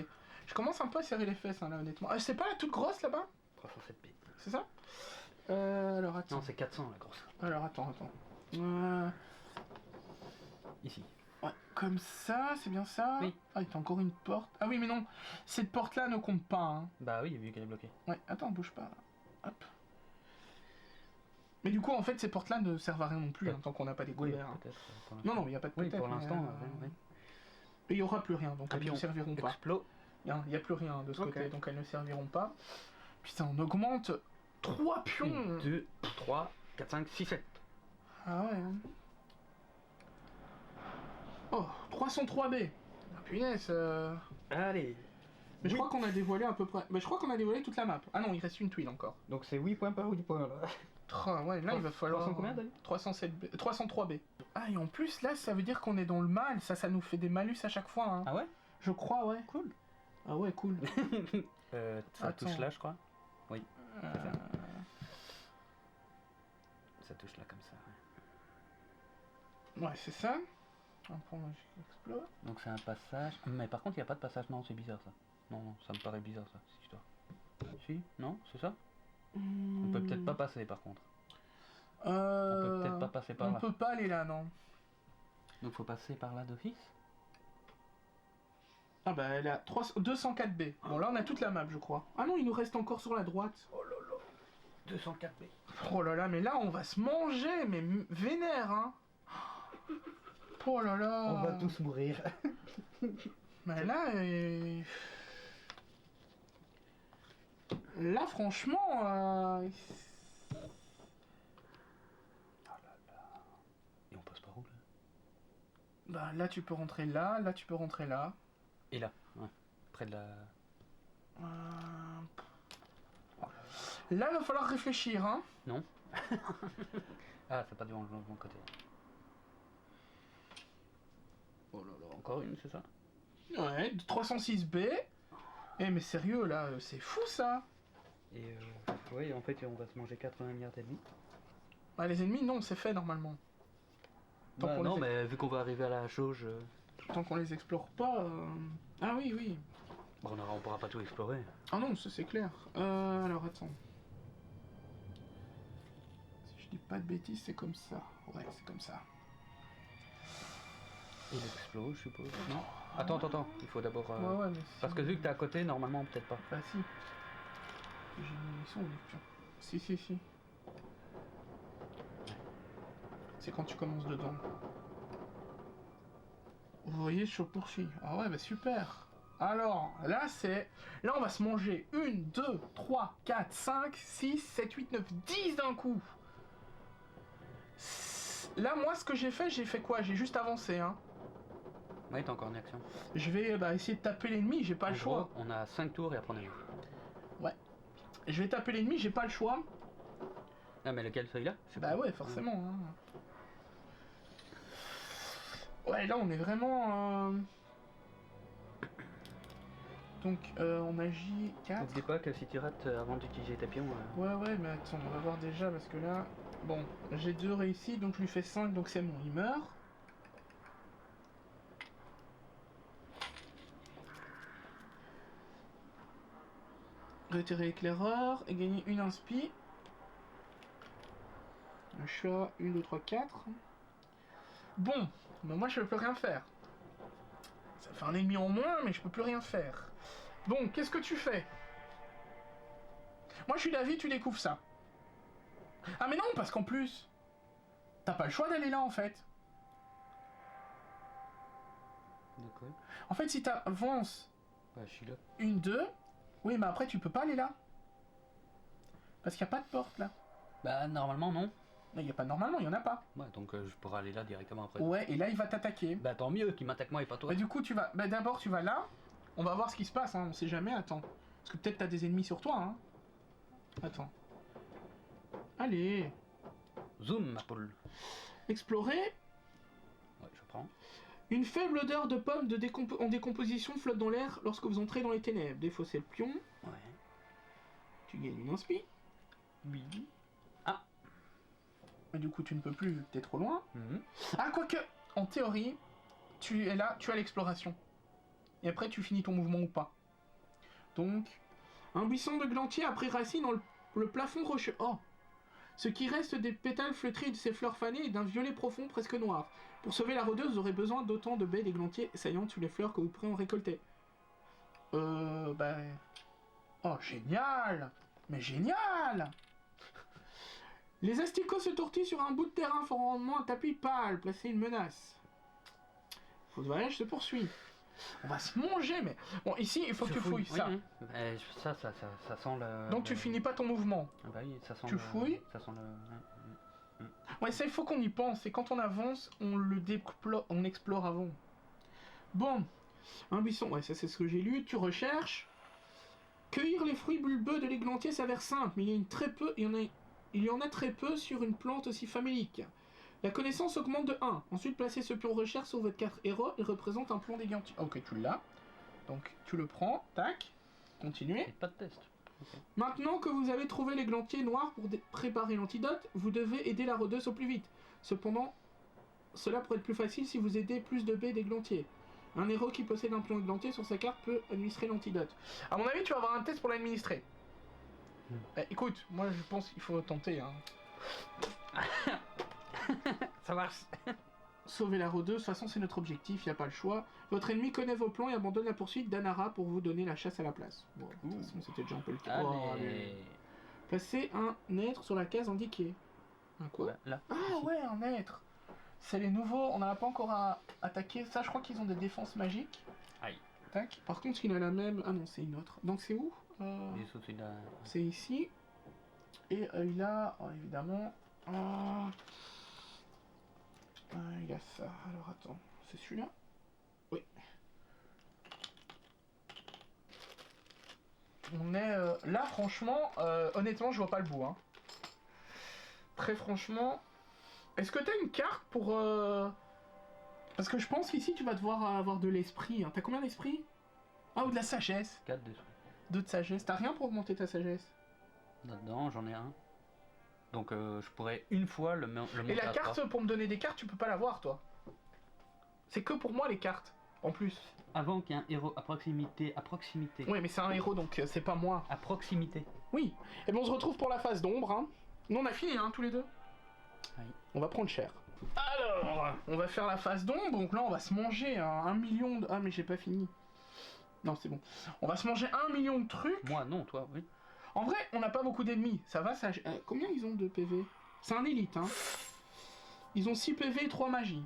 Je commence un peu à serrer les fesses, hein, là, honnêtement. C'est pas la toute grosse, là-bas? 307B. C'est ça? Alors, attends. Non, c'est 400, la grosse. Alors, attends. Ici. Ouais, comme ça, c'est bien ça? Oui. Ah, il y a encore une porte. Ah oui, mais non. Cette porte-là ne compte pas, hein. Bah oui, vu qu'elle est bloquée. Ouais, attends, bouge pas. Hop. Mais du coup, en fait, ces portes-là ne servent à rien non plus, hein, tant qu'on n'a pas découvert. Oui, peut-être. Non, il n'y a pas de peut-être. Oui, pour l'instant, mais il n'y aura plus rien, donc elles ne serviront pas. Explos. Il n'y a plus rien de ce côté, donc elles ne serviront pas. Putain, on augmente 3 pions. 1, 2, 3, 4, 5, 6, 7. Ah ouais. Oh, 303B. Ah, punaise. Allez. Mais je crois qu'on a dévoilé à peu près... Mais je crois qu'on a dévoilé toute la map. Ah non, il reste une tuile encore. Donc c'est 8 points par 8 points là. Ouais, là il va falloir... 300 combien, Dani ? 303B. Ah, et en plus, là, ça veut dire qu'on est dans le mal. Ça nous fait des malus à chaque fois. Hein. Ah ouais ? Je crois, ouais. Cool. Ah ouais, cool. Ça touche là, je crois. Oui, c'est ça. Ça touche là comme ça. Ouais, c'est ça. Après, j'explose. Donc c'est un passage. Mais par contre, il n'y a pas de passage. Non, c'est bizarre ça. Non, ça me paraît bizarre ça, cette histoire. Si ? Non ? C'est ça ? On peut peut-être pas passer par contre. On peut peut-être pas passer par là. On peut pas aller là, non. Donc faut passer par là d'office. Ah bah elle a 204B. Bon là on a toute la map je crois. Ah non il nous reste encore sur la droite. Oh là là. 204B. Oh là là mais là on va se manger mais vénère hein. Oh là là. On va tous mourir. Mais là là franchement Et on passe par où là? Bah là tu peux rentrer là, là tu peux rentrer là. Et là, ouais. Près de la... Là, il va falloir réfléchir, hein. Non. Ah, c'est pas du bon côté. Oh là là, encore une, c'est ça? Ouais, 306B. Eh, mais sérieux, là, c'est fou, ça. Et ouais, en fait, on va se manger 80 milliards d'ennemis. Bah, les ennemis, non, c'est fait, normalement. Bah, non, mais vu qu'on va arriver à la jauge... Tant qu'on les explore pas... Ah oui, oui. Bon, on pourra pas tout explorer. Ah non, ça c'est clair. Alors, attends. Si je dis pas de bêtises, c'est comme ça. Ouais, c'est comme ça. Il explose, je suppose. Non. Attends, il faut d'abord... Ouais, mais parce que vu que t'es à côté, normalement, peut-être pas. Bah si. Ils sont où les pions? Si. C'est quand tu commences dedans. Vous voyez, je poursuis. Ah ouais, bah super. Alors, là, c'est... Là, on va se manger 1, 2, 3, 4, 5, 6, 7, 8, 9, 10 d'un coup. Là, moi, ce que j'ai fait quoi? J'ai juste avancé, hein. Ouais, t'as encore une action. Je vais essayer de taper l'ennemi, j'ai pas le choix. On a 5 tours et après on est... Ouais. Je vais taper l'ennemi, j'ai pas le choix. Ah, mais lequel, celui-là? Bah ouais, forcément. Hein. Ouais, là, on est vraiment... Donc, on agit 4. N'oublie pas que si tu rates avant d'utiliser tes pions... Ouais, mais attends, on va voir déjà, parce que là... Bon, j'ai 2 réussis, donc je lui fais 5, donc c'est bon, il meurt. Retirer éclaireur et gagner une inspi. Un chat, 1, 2, 3, 4. Bon, bah moi je peux plus rien faire. Ça fait un ennemi en moins, mais je peux plus rien faire. Bon, qu'est-ce que tu fais? Moi je suis d'avis, tu découvres ça. Ah mais non, parce qu'en plus, t'as pas le choix d'aller là en fait. D'accord. En fait, si t'avances... Bah, je suis là. 1, 2... Oui, mais après tu peux pas aller là. Parce qu'il n'y a pas de porte là. Bah, normalement, non. Il n'y a pas normalement, il y en a pas. Ouais, donc je pourrais aller là directement après. Ouais, et là il va t'attaquer. Bah, tant mieux qu'il m'attaque moi et pas toi. Bah, du coup, tu vas. Bah, d'abord, tu vas là. On va voir ce qui se passe, hein. On sait jamais, attends. Parce que peut-être t'as des ennemis sur toi, hein. Attends. Allez. Zoom, ma poule. Explorer. Ouais, je prends. Une faible odeur de pommes en décomposition flotte dans l'air lorsque vous entrez dans les ténèbres. Défausser le pion. Ouais. Tu gagnes une inspi. Oui. Et du coup, tu ne peux plus, t'es trop loin. Mhm. Ah, quoique, en théorie, tu es là, tu as l'exploration. Et après, tu finis ton mouvement ou pas. Donc, un buisson de glantier a pris racine dans le plafond rocheux. Oh! Ce qui reste des pétales flétris de ses fleurs fanées et d'un violet profond presque noir. Pour sauver la rôdeuse, vous aurez besoin d'autant de baies d'églantier saillantes sur les fleurs que vous pourrez en récolter. Oh, génial! Mais génial! Les asticots se tortillent sur un bout de terrain formant un tapis pâle, placé une menace. Le voyage se poursuit. On va se manger, mais... Bon, ici, il faut que tu fouilles ça. Oui. Ça sent le... Donc tu finis pas ton mouvement. Ah bah oui, ça sent tu fouilles. Ça sent le... Ouais, ça, il faut qu'on y pense. Et quand on avance, on explore avant. Bon. Un buisson. Ouais, ça, c'est ce que j'ai lu. Tu recherches. Cueillir les fruits bulbeux de l'églantier s'avère simple, mais il y en a très peu sur une plante aussi famélique. La connaissance augmente de 1. Ensuite, placez ce pion recherche sur votre carte héros. Il représente un plomb d'églantier. Ok, tu l'as. Donc, tu le prends. Tac. Continuez. Pas de test. Okay. Maintenant que vous avez trouvé l'églantier noir pour préparer l'antidote, vous devez aider la rôdeuse au plus vite. Cependant, cela pourrait être plus facile si vous aidez plus de baies d'églantier. Un héros qui possède un plomb d'églantier sur sa carte peut administrer l'antidote. À mon avis, tu vas avoir un test pour l'administrer. Écoute, moi je pense qu'il faut tenter. Hein. Ça marche. Sauver la rôdeuse, de toute façon c'est notre objectif, il n'y a pas le choix. Votre ennemi connaît vos plans et abandonne la poursuite d'Anara pour vous donner la chasse à la place. Bon, de toute façon c'était déjà un peu le cas. Oh, allez. Placez un être sur la case indiquée. Un quoi? Là. Ah ouais, un être. C'est les nouveaux, on n'en a pas encore à attaquer. Ça je crois qu'ils ont des défenses magiques. Aïe. Tac. Par contre il a la même... Ah non, c'est une autre. Donc c'est où C'est ici. Et il a, évidemment... il a ça. Alors attends, c'est celui-là? Oui. On est là, franchement, honnêtement, je vois pas le bout. Hein. Très franchement, est-ce que t'as une carte pour parce que je pense qu'ici tu vas devoir avoir de l'esprit. Hein. T'as combien d'esprit? Ah, ou de la sagesse. 4 d'esprit. 2 de sagesse. T'as rien pour augmenter ta sagesse? Là-dedans, j'en ai un. Donc je pourrais une fois le monter. Et la carte pour me donner des cartes, tu peux pas l'avoir toi. C'est que pour moi les cartes, en plus. Avant qu'il y ait un héros à proximité. Oui, mais c'est un héros donc c'est pas moi. À proximité. Oui. Et bon, on se retrouve pour la phase d'ombre. Hein. Nous on a fini hein, tous les deux. Oui. On va prendre cher. Alors, on va faire la phase d'ombre. Donc là on va se manger 1 million de... Ah mais j'ai pas fini. Non c'est bon. On va se manger 1 million de trucs. Moi non, toi oui. En vrai, on n'a pas beaucoup d'ennemis, ça va, ça... combien ils ont de PV? C'est un élite, hein. Ils ont 6 PV et 3 magies.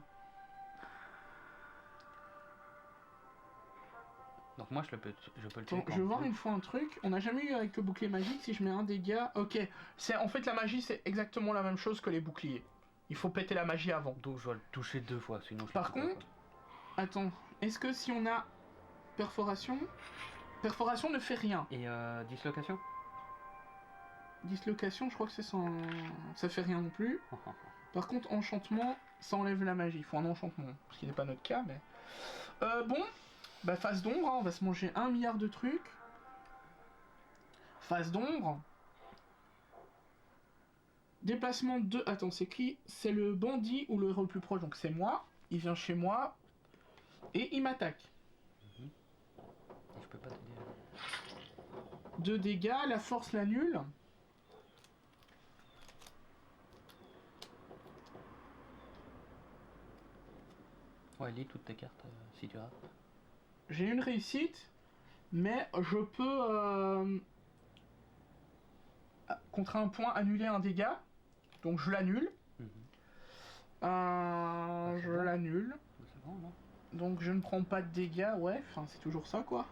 Donc moi je peux le tuer. Je vais voir une fois un truc, on n'a jamais eu avec le bouclier magique, si je mets un dégât... Ok, en fait la magie c'est exactement la même chose que les boucliers. Il faut péter la magie avant. Donc je dois le toucher 2 fois, sinon je... Par contre, attends, est-ce que si on a perforation... Perforation ne fait rien. Et dislocation? Dislocation, je crois que c'est sans... Ça fait rien non plus. Par contre, enchantement, ça enlève la magie. Il faut un enchantement, ce qui n'est pas notre cas, mais... bon, bah phase d'ombre, hein, on va se manger 1 milliard de trucs. Phase d'ombre. Déplacement 2... Attends, c'est qui? C'est le bandit ou le héros le plus proche, donc c'est moi. Il vient chez moi. Et il m'attaque. Je peux pas t'aider. 2 dégâts, la force l'annule. Ouais, lis toutes tes cartes si tu as. J'ai une réussite, mais je peux contre un point annuler un dégât. Donc je l'annule. Je l'annule. C'est bon, non? Donc je ne prends pas de dégâts, ouais, enfin c'est toujours ça quoi.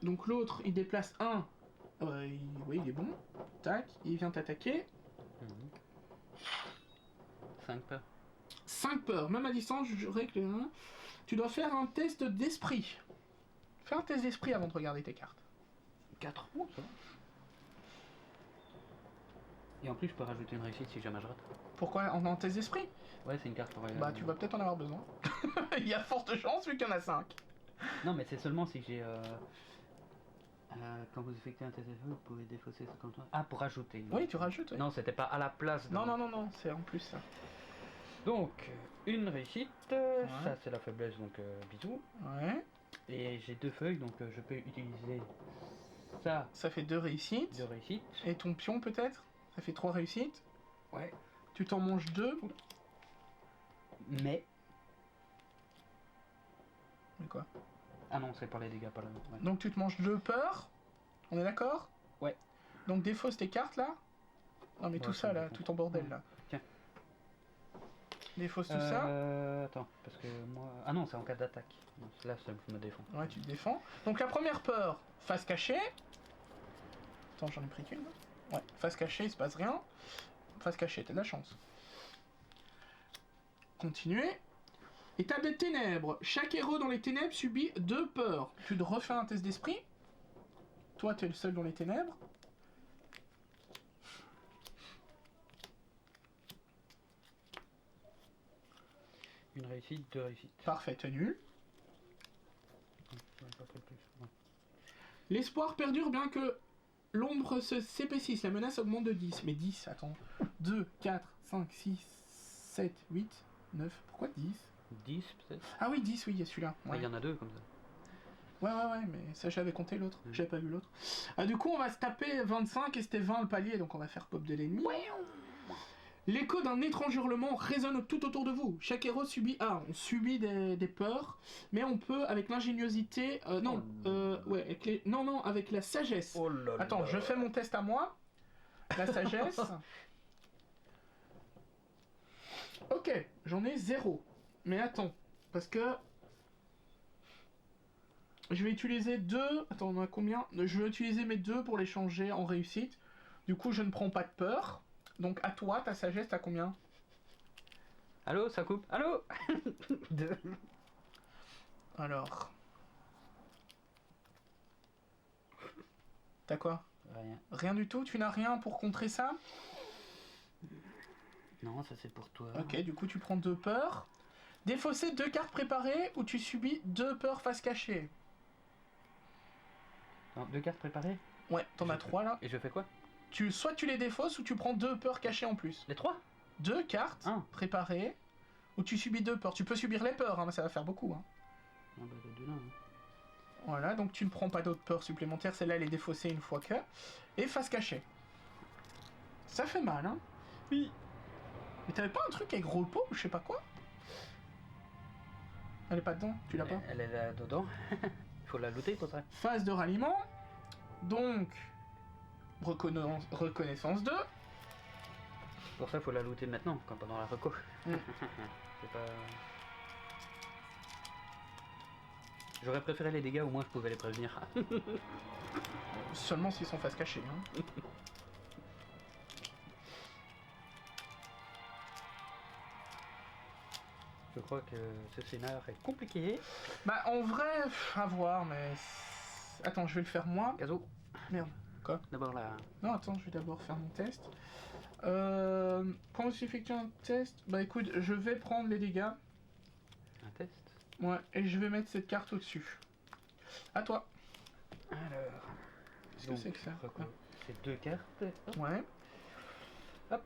Donc l'autre il déplace 1. Oui, il est bon. Tac, il vient t'attaquer. 5 peurs. 5 peurs, même à distance, je règle 1. Tu dois faire un test d'esprit. Fais un test d'esprit avant de regarder tes cartes. 4. Oh, ça va. Et en plus, je peux rajouter une réussite si jamais je rate. Pourquoi en test d'esprit? Ouais, c'est une carte pour... Bah, tu vas peut-être en avoir besoin. Il y a forte chance vu qu'il y en a 5. Non, mais c'est seulement si j'ai... quand vous effectuez un test d'effet, vous pouvez défausser 50 points. Ah, pour rajouter. Oui, tu rajoutes. Oui. Non, c'était pas à la place de... Non, c'est en plus ça. Donc, une réussite. Ouais. Ça, c'est la faiblesse, donc bisous. Ouais. Et j'ai 2 feuilles, donc je peux utiliser ça. Ça fait 2 réussites. 2 réussites. Et ton pion, peut-être? Ça fait 3 réussites. Ouais. Tu t'en manges 2. Mais quoi? Ah non, c'est pas les dégâts, pas la... Ouais. Donc tu te manges 2 peurs. On est d'accord? Ouais. Donc défausse tes cartes là. Non mais tout ça là, tout ton bordel là. Tiens. Défausse tout ça. Attends, parce que moi... Ah non, c'est en cas d'attaque. Là, ça me défend. Ouais, tu te défends. Donc la première peur, face cachée. Attends, j'en ai pris qu'une. Ouais, face cachée, il se passe rien. Face cachée, t'as de la chance. Continuez. Étape des ténèbres. Chaque héros dans les ténèbres subit 2 peurs. Tu te refais un test d'esprit. Toi, t'es le seul dans les ténèbres. Une réussite, 2 réussites. Parfait, t'es nul. L'espoir perdure bien que l'ombre s'épaississe. La menace augmente de 10. Mais 10, attends. 2, 4, 5, 6, 7, 8, 9. Pourquoi 10? 10 peut-être. Ah oui, 10, oui, il y a celui-là. Ouais. Il y en a 2 comme ça. Ouais, mais ça j'avais compté l'autre. J'avais pas vu l'autre. Du coup, on va se taper 25 et c'était 20 le palier, donc on va faire pop de l'ennemi. L'écho d'un étrange hurlement résonne tout autour de vous. Chaque héros subit... Ah, on subit des peurs, mais on peut, avec l'ingéniosité... ouais, avec non, avec la sagesse. Oh là là. Attends, je fais mon test à moi. La sagesse. Ok, j'en ai 0. Mais attends, parce que... Je vais utiliser 2... Attends, on en a combien? Je vais utiliser mes 2 pour les changer en réussite. Du coup, je ne prends pas de peur. Donc à toi, ta sagesse, t'as combien? Allô, ça coupe? Allô? 2. Alors... T'as quoi? Rien. Rien du tout? Tu n'as rien pour contrer ça? Non, ça c'est pour toi. Ok, du coup tu prends 2 peurs. Défausser 2 cartes préparées ou tu subis 2 peurs face cachée. Non, 2 cartes préparées? Ouais, t'en as 3 là. Et je fais quoi? Soit tu les défausses ou tu prends 2 peurs cachées en plus. Les 3? 2 cartes préparées ou tu subis 2 peurs. Tu peux subir les peurs, hein, mais ça va faire beaucoup. Hein. Ah bah les 2 là. Hein. Voilà, donc tu ne prends pas d'autres peurs supplémentaires. Celle-là elle est défaussée une fois que. Et face cachée. Ça fait mal, hein? Oui. Mais t'avais pas un truc avec repos ou je sais pas quoi? Elle est pas dedans? Tu l'as pas? Elle est là dedans. Faut la looter pour ça. Phase de ralliement. Donc... Reconnaissance 2. Pour ça, faut la looter maintenant, quand pendant la reco. Mm. C'est pas... J'aurais préféré les dégâts, au moins je pouvais les prévenir. Seulement s'ils sont face cachée. Hein. Je crois que ce scénar est compliqué. Bah en vrai, à voir, mais... Attends, je vais le faire moi. Gazo. Merde. Quoi? D'abord là. Non, attends, je vais d'abord faire mon test. Quand vous effectuez un test, bah écoute, je vais prendre les dégâts. Un test? Ouais, et je vais mettre cette carte au-dessus. À toi. Alors... Qu'est-ce que c'est que ça? C'est 2 cartes. Hop. Ouais. Hop.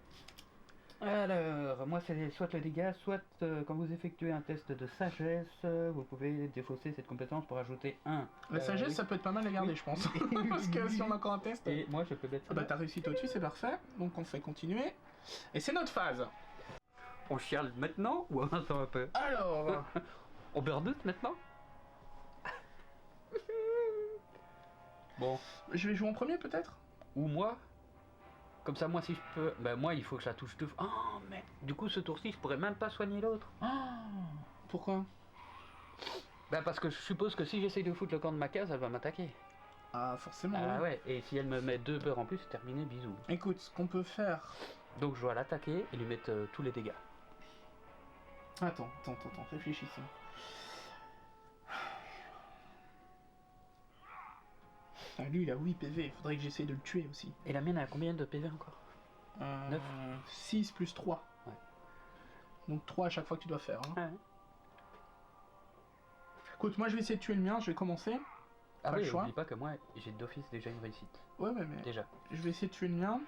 Alors, moi c'est soit le dégât, soit quand vous effectuez un test de sagesse, vous pouvez défausser cette compétence pour ajouter 1. La sagesse, oui. ça peut être pas mal à garder, Oui. je pense. Parce que si on a encore un test... Et moi je peux mettre ça. Ah bah t'as réussi au-dessus, c'est parfait. Donc on fait continuer. Et c'est notre phase. On chiale maintenant ou on attend un peu? Alors... On burnout maintenant? Bon. Je vais jouer en premier peut-être? Ou moi? Comme ça, moi, si je peux... Bah, moi, il faut que je la touche deux fois. Oh, mais du coup, ce tour-ci, je pourrais même pas soigner l'autre. Pourquoi? Bah, parce que je suppose que si j'essaye de foutre le camp de ma case, elle va m'attaquer. Ah, forcément. Ah ouais. ouais, et si elle me met 2 peurs en plus, c'est terminé, bisous. Écoute, ce qu'on peut faire... Donc, je dois l'attaquer et lui mettre tous les dégâts. Attends, réfléchissons. Ah, lui, il a 8 PV, il faudrait que j'essaye de le tuer aussi. Et la mienne, elle a combien de PV encore? 9. 6 plus 3. Ouais. Donc 3 à chaque fois que tu dois faire. Hein. Ouais. Écoute, moi je vais essayer de tuer le mien, je vais commencer. Ah pas oui, le choix. oublie pas que moi, j'ai d'office déjà une réussite. Ouais, mais Déjà. je vais essayer de tuer le mien.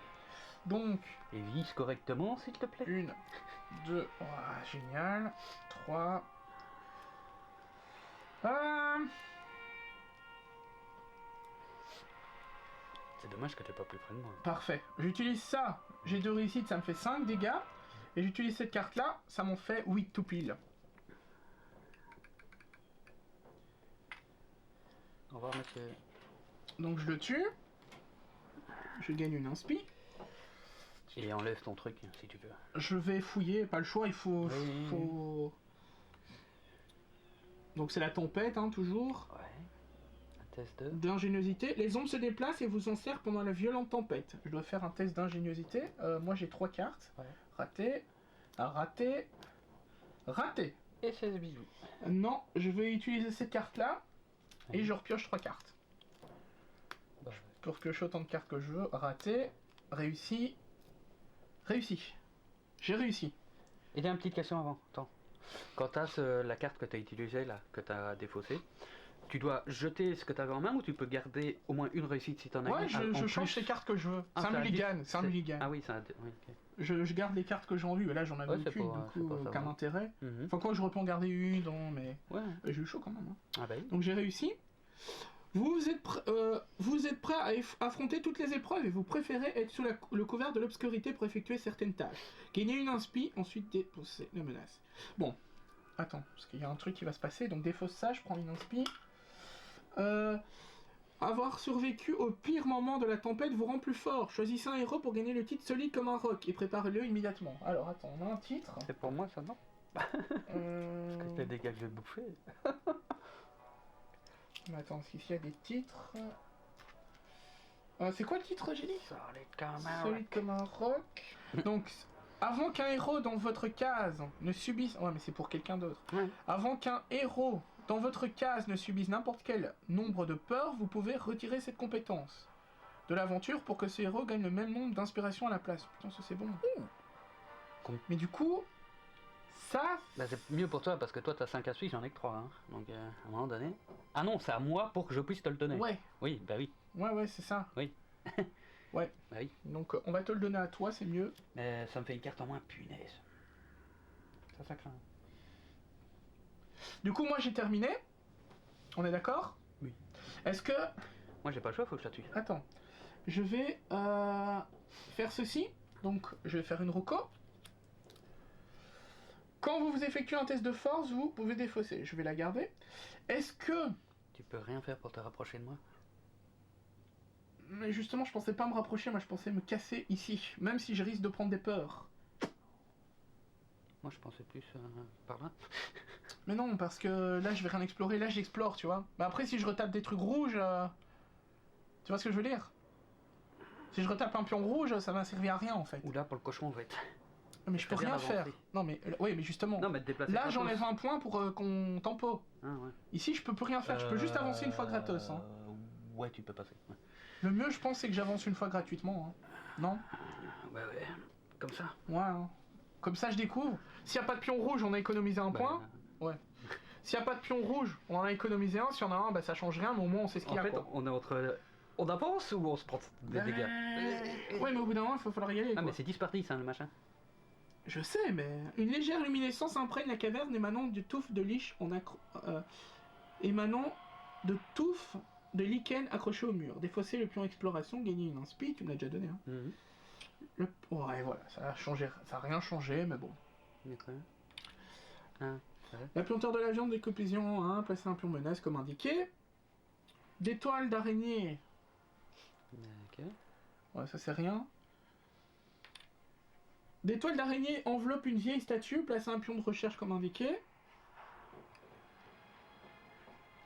Donc... Et vise correctement, s'il te plaît. 1, 2, oh, génial. 3... C'est dommage que t'es pas plus près de moi. Parfait. J'utilise ça, j'ai 2 réussites, ça me fait 5 dégâts. Et j'utilise cette carte là, ça m'en fait 8 tout pile. On va remettre... Donc je le tue. Je gagne une inspi. Et enlève ton truc, si tu veux. Je vais fouiller, pas le choix, il faut... Oui. faut... Donc c'est la tempête, hein, toujours. Ouais. Un test de... D'ingéniosité. Les ombres se déplacent et vous en servent pendant la violente tempête. Je dois faire un test d'ingéniosité. Moi j'ai 3 cartes. Ouais. Raté. Raté. Raté. Et 16 bisous. Non, je vais utiliser cette carte là. Ouais. Et je repioche 3 cartes. Bah, Pour piocher autant de cartes que je veux. Raté. Réussi. Réussi. J'ai réussi. il y a une petite question avant. Attends. Quand tu as la carte que tu as utilisée là, que tu as défaussée, tu dois jeter ce que tu avais en main ou tu peux garder au moins une réussite si tu en as Ouais, une je change les cartes que je veux. Ah, c'est un mulligan. C'est un c'est- mulligan. Ah oui, c'est un... Oui, ok. Je garde les cartes que j'ai en vue. Et là j'en avais Ouais, c'est aucune. pour- Du c'est coup, pour aucun savoir. intérêt. Mhm. Enfin quoi, j'aurais pu en garder une, non, mais Ouais. j'ai eu chaud quand même. Hein. Ah bah oui. Donc j'ai réussi. Vous êtes prêt à affronter toutes les épreuves et vous préférez être sous le couvert de l'obscurité pour effectuer certaines tâches. Gagnez une inspi, ensuite défausser la menace. Bon, attends, parce qu'il y a un truc qui va se passer, donc défausse ça, je prends une inspi. Avoir survécu au pire moment de la tempête vous rend plus fort. Choisissez un héros pour gagner le titre solide comme un roc et préparez-le immédiatement. Alors attends, on a un titre. C'est pour moi ça, non? Parce que les dégâts que je vais bouffer. Mais attends, est-ce qu'il y a des titres? C'est quoi le titre, j'ai dit? Solide comme un roc. Donc, avant qu'un héros dans votre case ne subisse... Ouais, mais c'est pour quelqu'un d'autre. Ouais. Avant qu'un héros dans votre case ne subisse n'importe quel nombre de peurs, vous pouvez retirer cette compétence de l'aventure pour que ce héros gagne le même nombre d'inspiration à la place. Putain, ça c'est bon. Mais du coup... Ça... Bah c'est mieux pour toi parce que toi t'as 5 inspi, j'en ai que 3 hein. Donc à un moment donné... Ah non, c'est à moi pour que je puisse te le donner. Ouais. Oui, bah oui. Ouais, c'est ça. Oui. Ouais. Bah oui. Donc on va te le donner à toi, c'est mieux. Mais ça me fait une carte en moins, punaise. Ça craint. Du coup, moi j'ai terminé. On est d'accord? Oui. Est-ce que... Moi j'ai pas le choix, faut que je la tue. Attends. Je vais faire ceci. Donc je vais faire une reco. Quand vous effectuez un test de force, vous pouvez défausser. Je vais la garder. Est-ce que... Tu peux rien faire pour te rapprocher de moi? Mais justement, je pensais pas me rapprocher, moi je pensais me casser ici. Même si je risque de prendre des peurs. Moi je pensais plus par là. Mais non, parce que là je vais rien explorer. Là j'explore, tu vois. Mais après si je retape des trucs rouges... Tu vois ce que je veux dire? Si je retape un pion rouge, ça va servir à rien en fait. Ou là pour le cochon on va être... Mais je peux rien faire. Non mais oui, mais justement. Non mais te déplacer. Là j'enlève un point pour qu'on tempo. Ah ouais. Ici je peux plus rien faire, je peux juste avancer une fois gratos. Hein. Ouais, tu peux passer. Ouais. Le mieux je pense c'est que j'avance une fois gratuitement. Hein. Non? Ouais. Comme ça. Ouais. Hein. Comme ça je découvre. S'il n'y a pas de pion rouge, on a économisé un point. Ouais. S'il n'y a pas de pion rouge, on en a économisé un. S'il y en a un, bah ça change rien, mais au moins on sait ce qu'il y a. En fait, quoi. on est entre... On avance ou on se prend des dégâts? Ouais, mais au bout d'un moment il va falloir y aller. Ah quoi. mais c'est 10 parties ça le machin. Je sais, mais une légère luminescence imprègne la caverne émanant de touffes de liche émanant de touffes de lichen accrochées au mur. Défausser le pion exploration, gagner une inspi, tu me l'as déjà donné. Hein. Ouais, voilà, ça a changé, ça a rien changé, mais bon. La puanteur de la viande, décomposition 1, placer un pion menace comme indiqué. Des toiles d'araignée. Ok. Ouais, ça c'est rien. Des toiles d'araignée enveloppent une vieille statue, placez un pion de recherche comme indiqué.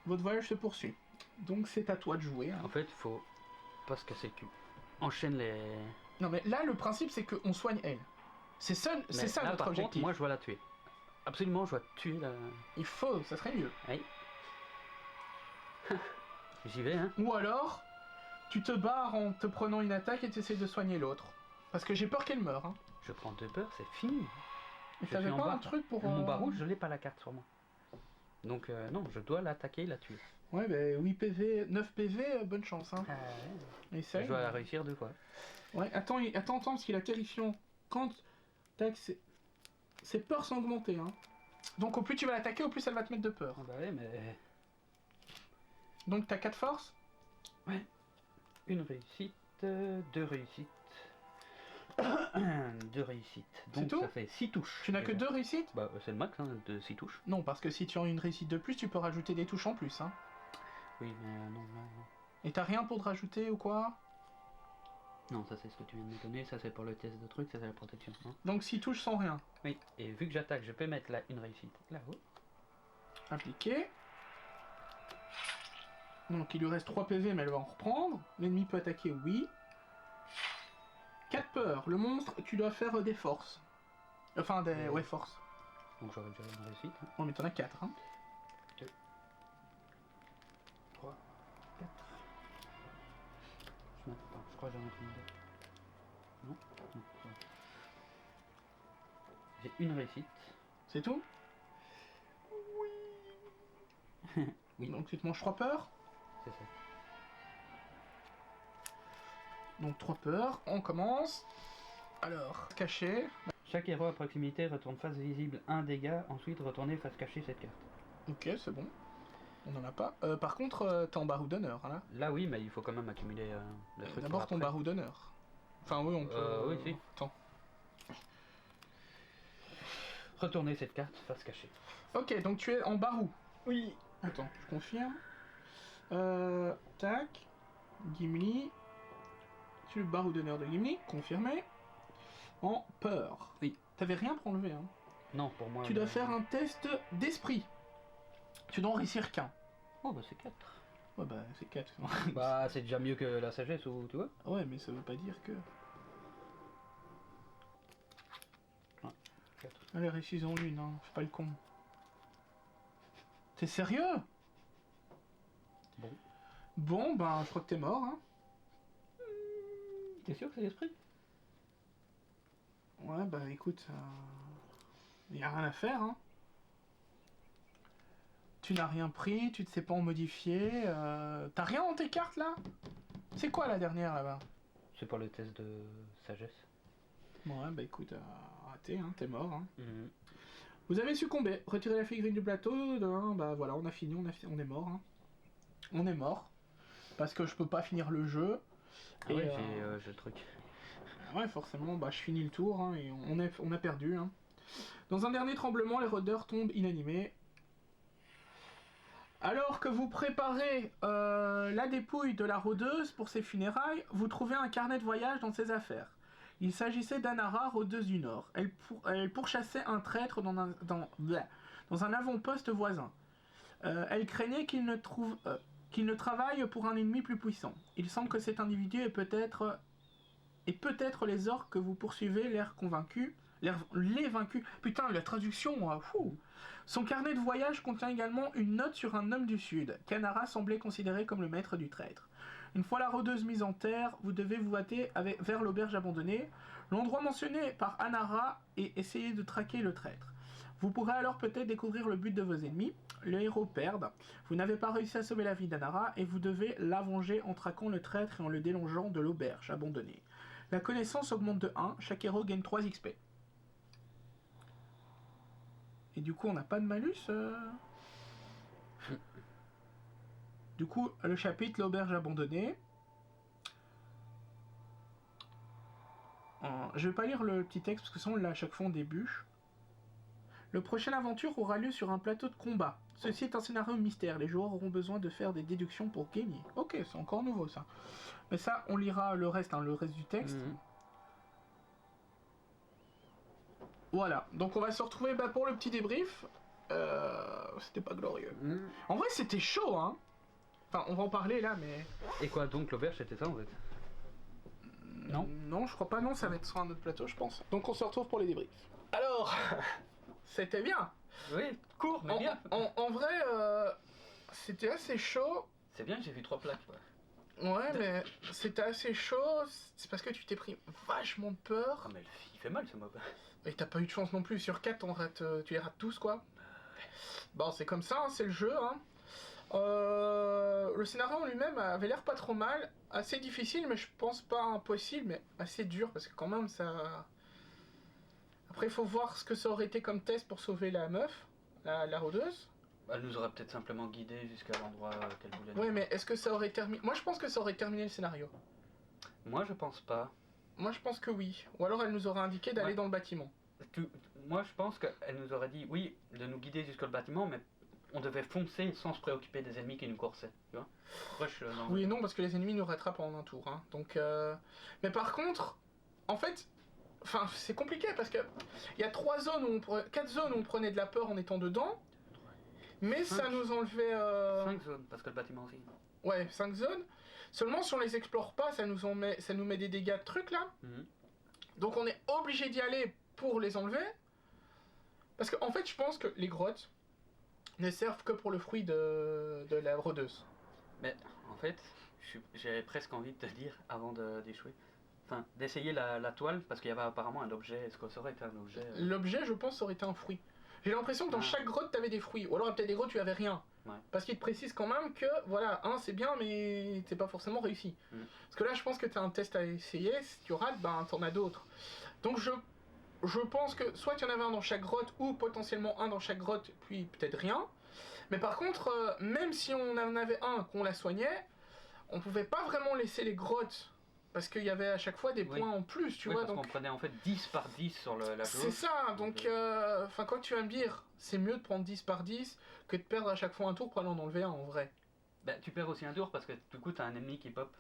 Votre voyage se poursuit. Donc c'est à toi de jouer. Hein. En fait, faut pas se casser le cul. Enchaîne les... Non mais là le principe c'est qu'on soigne elle. C'est ça là, notre objectif. Contre, moi je dois la tuer. Absolument, je dois tuer la... Il faut, ça serait mieux. Oui. J'y vais hein. Ou alors, tu te barres en te prenant une attaque et tu essaies de soigner l'autre. Parce que j'ai peur qu'elle meure. Hein. Je prends 2 peurs, c'est fini. Et t'avais pas un truc pour... Mon bas rouge, je l'ai pas la carte sur moi. Donc non, je dois l'attaquer et la tuer. Ouais, bah 8 PV, 9 PV, bonne chance. Hein. Essaye. Je dois la réussir 2 fois. Ouais, attends, parce qu'il a terrifiant. Quand... Tac, ses peurs sont augmentées. Hein. Donc au plus tu vas l'attaquer, au plus elle va te mettre de peur. Ah bah ouais, mais... Donc t'as 4 forces? Ouais. Une réussite, 2 réussites. 2 réussites. Donc tout ça fait 6 touches. Tu n'as que 2 réussites? Bah c'est le max hein, de 6 touches. Non, parce que si tu as une réussite de plus, tu peux rajouter des touches en plus. Hein. Oui, mais non. Et t'as rien pour te rajouter ou quoi? Non, ça c'est ce que tu viens de me donner, ça c'est pour le test de truc, ça c'est la protection. Hein. Donc 6 touches sans rien. Oui, et vu que j'attaque, je peux mettre là une réussite là-haut. Appliqué. Donc il lui reste 3 PV, mais elle va en reprendre. L'ennemi peut attaquer, oui. 4 peurs. Le monstre, tu dois faire des forces. Enfin, des... Ouais, forces. Donc j'aurais déjà une réussite. Hein. Oh, mais t'en as 4, hein. 2, 3, 4. Je crois que j'en ai pris une. Non. J'ai une réussite. C'est tout? Oui. Donc tu te manges 3 peurs? C'est ça. Donc 3 peurs, on commence. Alors, caché. Chaque héros à proximité retourne face visible 1 dégât, ensuite retournez face cachée cette carte. Ok, c'est bon. On n'en a pas. Par contre, t'es en barreau d'honneur, là. Là, oui, mais il faut quand même accumuler le truc. D'abord ton barreau d'honneur. Enfin, oui, on peut... oui, si. Attends. Retournez cette carte, face cachée. Ok, donc tu es en barreau. Oui. Attends, je confirme. Tac. Gimli. Tu es le barreau d'honneur de Gimli, confirmé. En peur. Oui. T'avais rien pour enlever, hein. Non, pour moi... Tu dois faire un test d'esprit. Tu dois en réussir qu'un. Oh, bah c'est 4. Ouais, bah c'est 4. Bah, c'est déjà mieux que la sagesse, ou tu vois. Ouais, mais ça veut pas dire que... Ouais, 4. Allez, réussissons l'une, hein. Fais pas le con. T'es sérieux? Bon. Bon, ben, je crois que t'es mort, hein. T'es sûr que c'est l'esprit? Ouais, bah écoute, y a rien à faire, hein. Tu n'as rien pris, tu ne sais pas en modifier, t'as rien dans tes cartes, là? C'est quoi la dernière, là-bas? C'est pas le test de sagesse. Ouais, bah écoute, raté, hein, t'es mort, hein. Mhm. Vous avez succombé, retirez la figurine du plateau, bah voilà, on a fini, on est mort, hein. On est mort. Parce que je peux pas finir le jeu. Ah ouais, j'ai le truc. Ouais, forcément, bah je finis le tour, hein, et on a perdu, hein. Dans un dernier tremblement, les rôdeurs tombent inanimés. Alors que vous préparez la dépouille de la rôdeuse pour ses funérailles, vous trouvez un carnet de voyage dans ses affaires. Il s'agissait d'Anara, rôdeuse du Nord. Elle pourchassait un traître dans un avant-poste voisin. Elle craignait qu'il ne travaille pour un ennemi plus puissant. Il semble que cet individu est peut-être les orques que vous poursuivez les vaincus. Putain, la traduction, fou. Son carnet de voyage contient également une note sur un homme du Sud, qu'Anara semblait considérer comme le maître du traître. Une fois la rôdeuse mise en terre, vous devez vous hâter vers l'auberge abandonnée, l'endroit mentionné par Anara, et essayer de traquer le traître. Vous pourrez alors peut-être découvrir le but de vos ennemis. Le héros perd. Vous n'avez pas réussi à sauver la vie d'Anara, et vous devez la venger en traquant le traître et en le délongeant de l'auberge abandonnée. La connaissance augmente de 1, chaque héros gagne 3 XP. Et du coup, on n'a pas de malus Du coup, le chapitre, l'auberge abandonnée. Je vais pas lire le petit texte parce que ça, on l'a à chaque fois en début. Le prochaine aventure aura lieu sur un plateau de combat. Ceci est un scénario mystère. Les joueurs auront besoin de faire des déductions pour gagner. Ok, c'est encore nouveau ça. Mais ça, on lira le reste, le reste du texte. Voilà, donc on va se retrouver pour le petit débrief. C'était pas glorieux. En vrai, c'était chaud, hein. Enfin, on va en parler là, mais... Et quoi, donc l'auberge, c'était ça en fait? Non? Non, je crois pas, non, ça va être sur un autre plateau, je pense. Donc on se retrouve pour les débriefs. Alors, c'était bien. Oui, court, mais bien. En vrai, c'était assez chaud. C'est bien que j'ai vu 3 plaques, quoi. Ouais, mais c'était assez chaud, c'est parce que tu t'es pris vachement de peur. Ah, mais il fait mal ce mob. Et t'as pas eu de chance non plus, sur 4 tu les rates tous quoi. Bon, c'est comme ça, hein, c'est le jeu. Hein. Le scénario en lui-même avait l'air pas trop mal, assez difficile, mais je pense pas impossible, mais assez dur, parce que quand même ça... Après, il faut voir ce que ça aurait été comme test pour sauver la meuf, la rôdeuse. Elle nous aurait peut-être simplement guidé jusqu'à l'endroit qu'elle voulait. Oui, mais est-ce que ça aurait terminé... Moi, je pense que ça aurait terminé le scénario. Moi, je pense pas. Moi, je pense que oui. Ou alors, elle nous aurait indiqué d'aller dans le bâtiment. Moi, je pense qu'elle nous aurait dit, oui, de nous guider jusqu'au bâtiment, mais on devait foncer sans se préoccuper des ennemis qui nous coursaient, tu vois. Oui et non, parce que les ennemis nous rattrapent en un tour. Hein. Donc, mais par contre, en fait... Enfin, c'est compliqué, parce que... Il y a 4 zones où on prenait de la peur en étant dedans. Mais 5. Ça nous enlevait... 5 zones, parce que le bâtiment aussi. Ouais, 5 zones. Seulement, si on les explore pas, ça nous met des dégâts de trucs, là. Donc on est obligé d'y aller pour les enlever. Parce qu'en fait, je pense que les grottes ne servent que pour le fruit de la rôdeuse. Mais, en fait, j'avais presque envie de te dire, avant d'échouer... Enfin, d'essayer la toile, parce qu'il y avait apparemment un objet. Est-ce que ça aurait été un objet L'objet, je pense, aurait été un fruit. J'ai l'impression que dans chaque grotte, t'avais des fruits. Ou alors, peut-être des grottes, tu avais rien. Ouais. Parce qu'il te précise quand même que, voilà, c'est bien, mais c'est pas forcément réussi. Parce que là, je pense que t'as un test à essayer. Si tu rates, t'en as d'autres. Donc, je pense que soit il y en avait un dans chaque grotte, ou potentiellement un dans chaque grotte, puis peut-être rien. Mais par contre, même si on en avait un, qu'on la soignait, on pouvait pas vraiment laisser les grottes. Parce qu'il y avait à chaque fois des points en plus, tu vois. Parce qu'on prenait en fait 10 par 10 sur la jauge. C'est ça, donc quand tu vas me dire, c'est mieux de prendre 10 par 10 que de perdre à chaque fois un tour pour aller en enlever un en vrai. Bah, tu perds aussi un tour parce que du coup t'as un ennemi qui pop.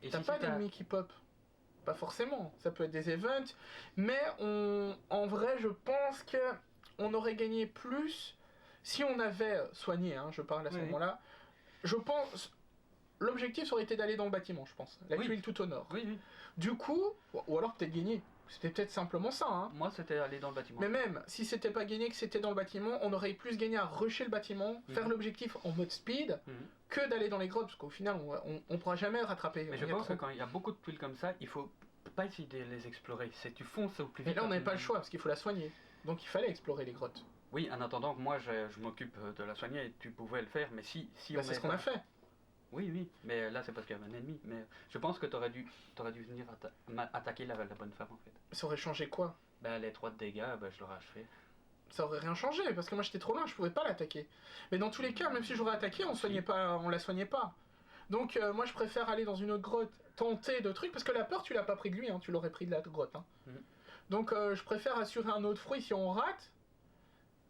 Et t'as pas d'ennemi qui pop. Pas forcément, ça peut être des events, mais en vrai je pense que on aurait gagné plus si on avait soigné, hein, je parle à ce moment-là. Je pense, l'objectif aurait été d'aller dans le bâtiment, je pense, la tuile tout au nord. Du coup, ou alors peut-être gagner, c'était peut-être simplement ça. Hein. Moi c'était aller dans le bâtiment. Mais même si c'était pas gagné, que c'était dans le bâtiment, on aurait plus gagné à rusher le bâtiment, faire l'objectif en mode speed, que d'aller dans les grottes, parce qu'au final on pourra jamais rattraper. Mais je pense que quand il y a beaucoup de tuiles comme ça, il faut pas essayer de les explorer, c'est tu fonces au plus vite. Et là on n'avait pas le choix, parce qu'il faut la soigner. Donc il fallait explorer les grottes. Oui, en attendant que moi je m'occupe de la soigner, et tu pouvais le faire, mais si bah, c'est ce qu'on a fait. Oui, mais là c'est parce qu'il y avait un ennemi. Mais je pense que t'aurais dû venir attaquer la bonne femme en fait. Ça aurait changé quoi? Bah les 3 de dégâts, je l'aurais achevé. Ça aurait rien changé, parce que moi j'étais trop loin, je pouvais pas l'attaquer. Mais dans tous les cas, même si j'aurais attaqué, on la soignait pas. Donc moi je préfère aller dans une autre grotte, tenter de trucs, parce que la peur tu l'as pas pris de lui, hein, tu l'aurais pris de la grotte. Hein. Donc je préfère assurer un autre fruit si on rate,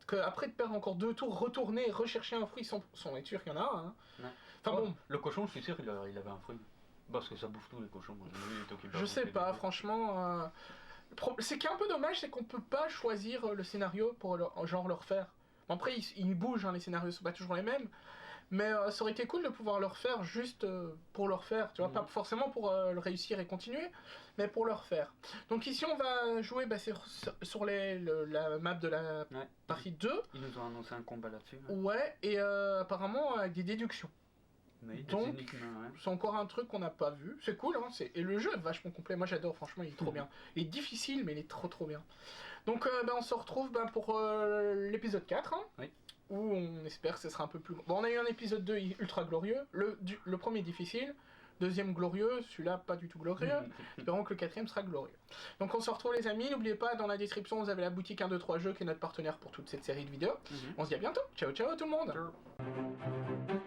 que après de perdre encore 2 tours, retourner, rechercher un fruit sans être sûr qu'il y en a un. Hein. Enfin bon, le cochon, je suis sûr qu'il avait un fruit. Parce que ça bouffe tout les cochons. Je sais pas, franchement. C'est qui est un peu dommage, c'est qu'on peut pas choisir le scénario pour genre le refaire. Bon, après, ils bougent, hein, les scénarios sont pas toujours les mêmes. Mais ça aurait été cool de pouvoir le refaire juste pour le refaire, tu vois, pas forcément pour le réussir et continuer, mais pour le refaire. Donc ici on va jouer sur la map de la partie 2. Ils nous ont annoncé un combat là-dessus. Hein. Ouais, et apparemment avec des déductions. Oui, donc c'est encore un truc qu'on n'a pas vu, c'est cool, hein, et le jeu est vachement complet, moi j'adore, franchement il est trop bien. Il est difficile mais il est trop bien. Donc on se retrouve pour l'épisode 4, hein, où on espère que ce sera un peu plus... Bon, on a eu un épisode 2 ultra glorieux, le premier difficile, deuxième glorieux, celui-là pas du tout glorieux, espérons que le 4e sera glorieux. Donc on se retrouve les amis, n'oubliez pas, dans la description vous avez la boutique 1-2-3 jeux qui est notre partenaire pour toute cette série de vidéos. On se dit à bientôt, ciao ciao tout le monde. Ciao.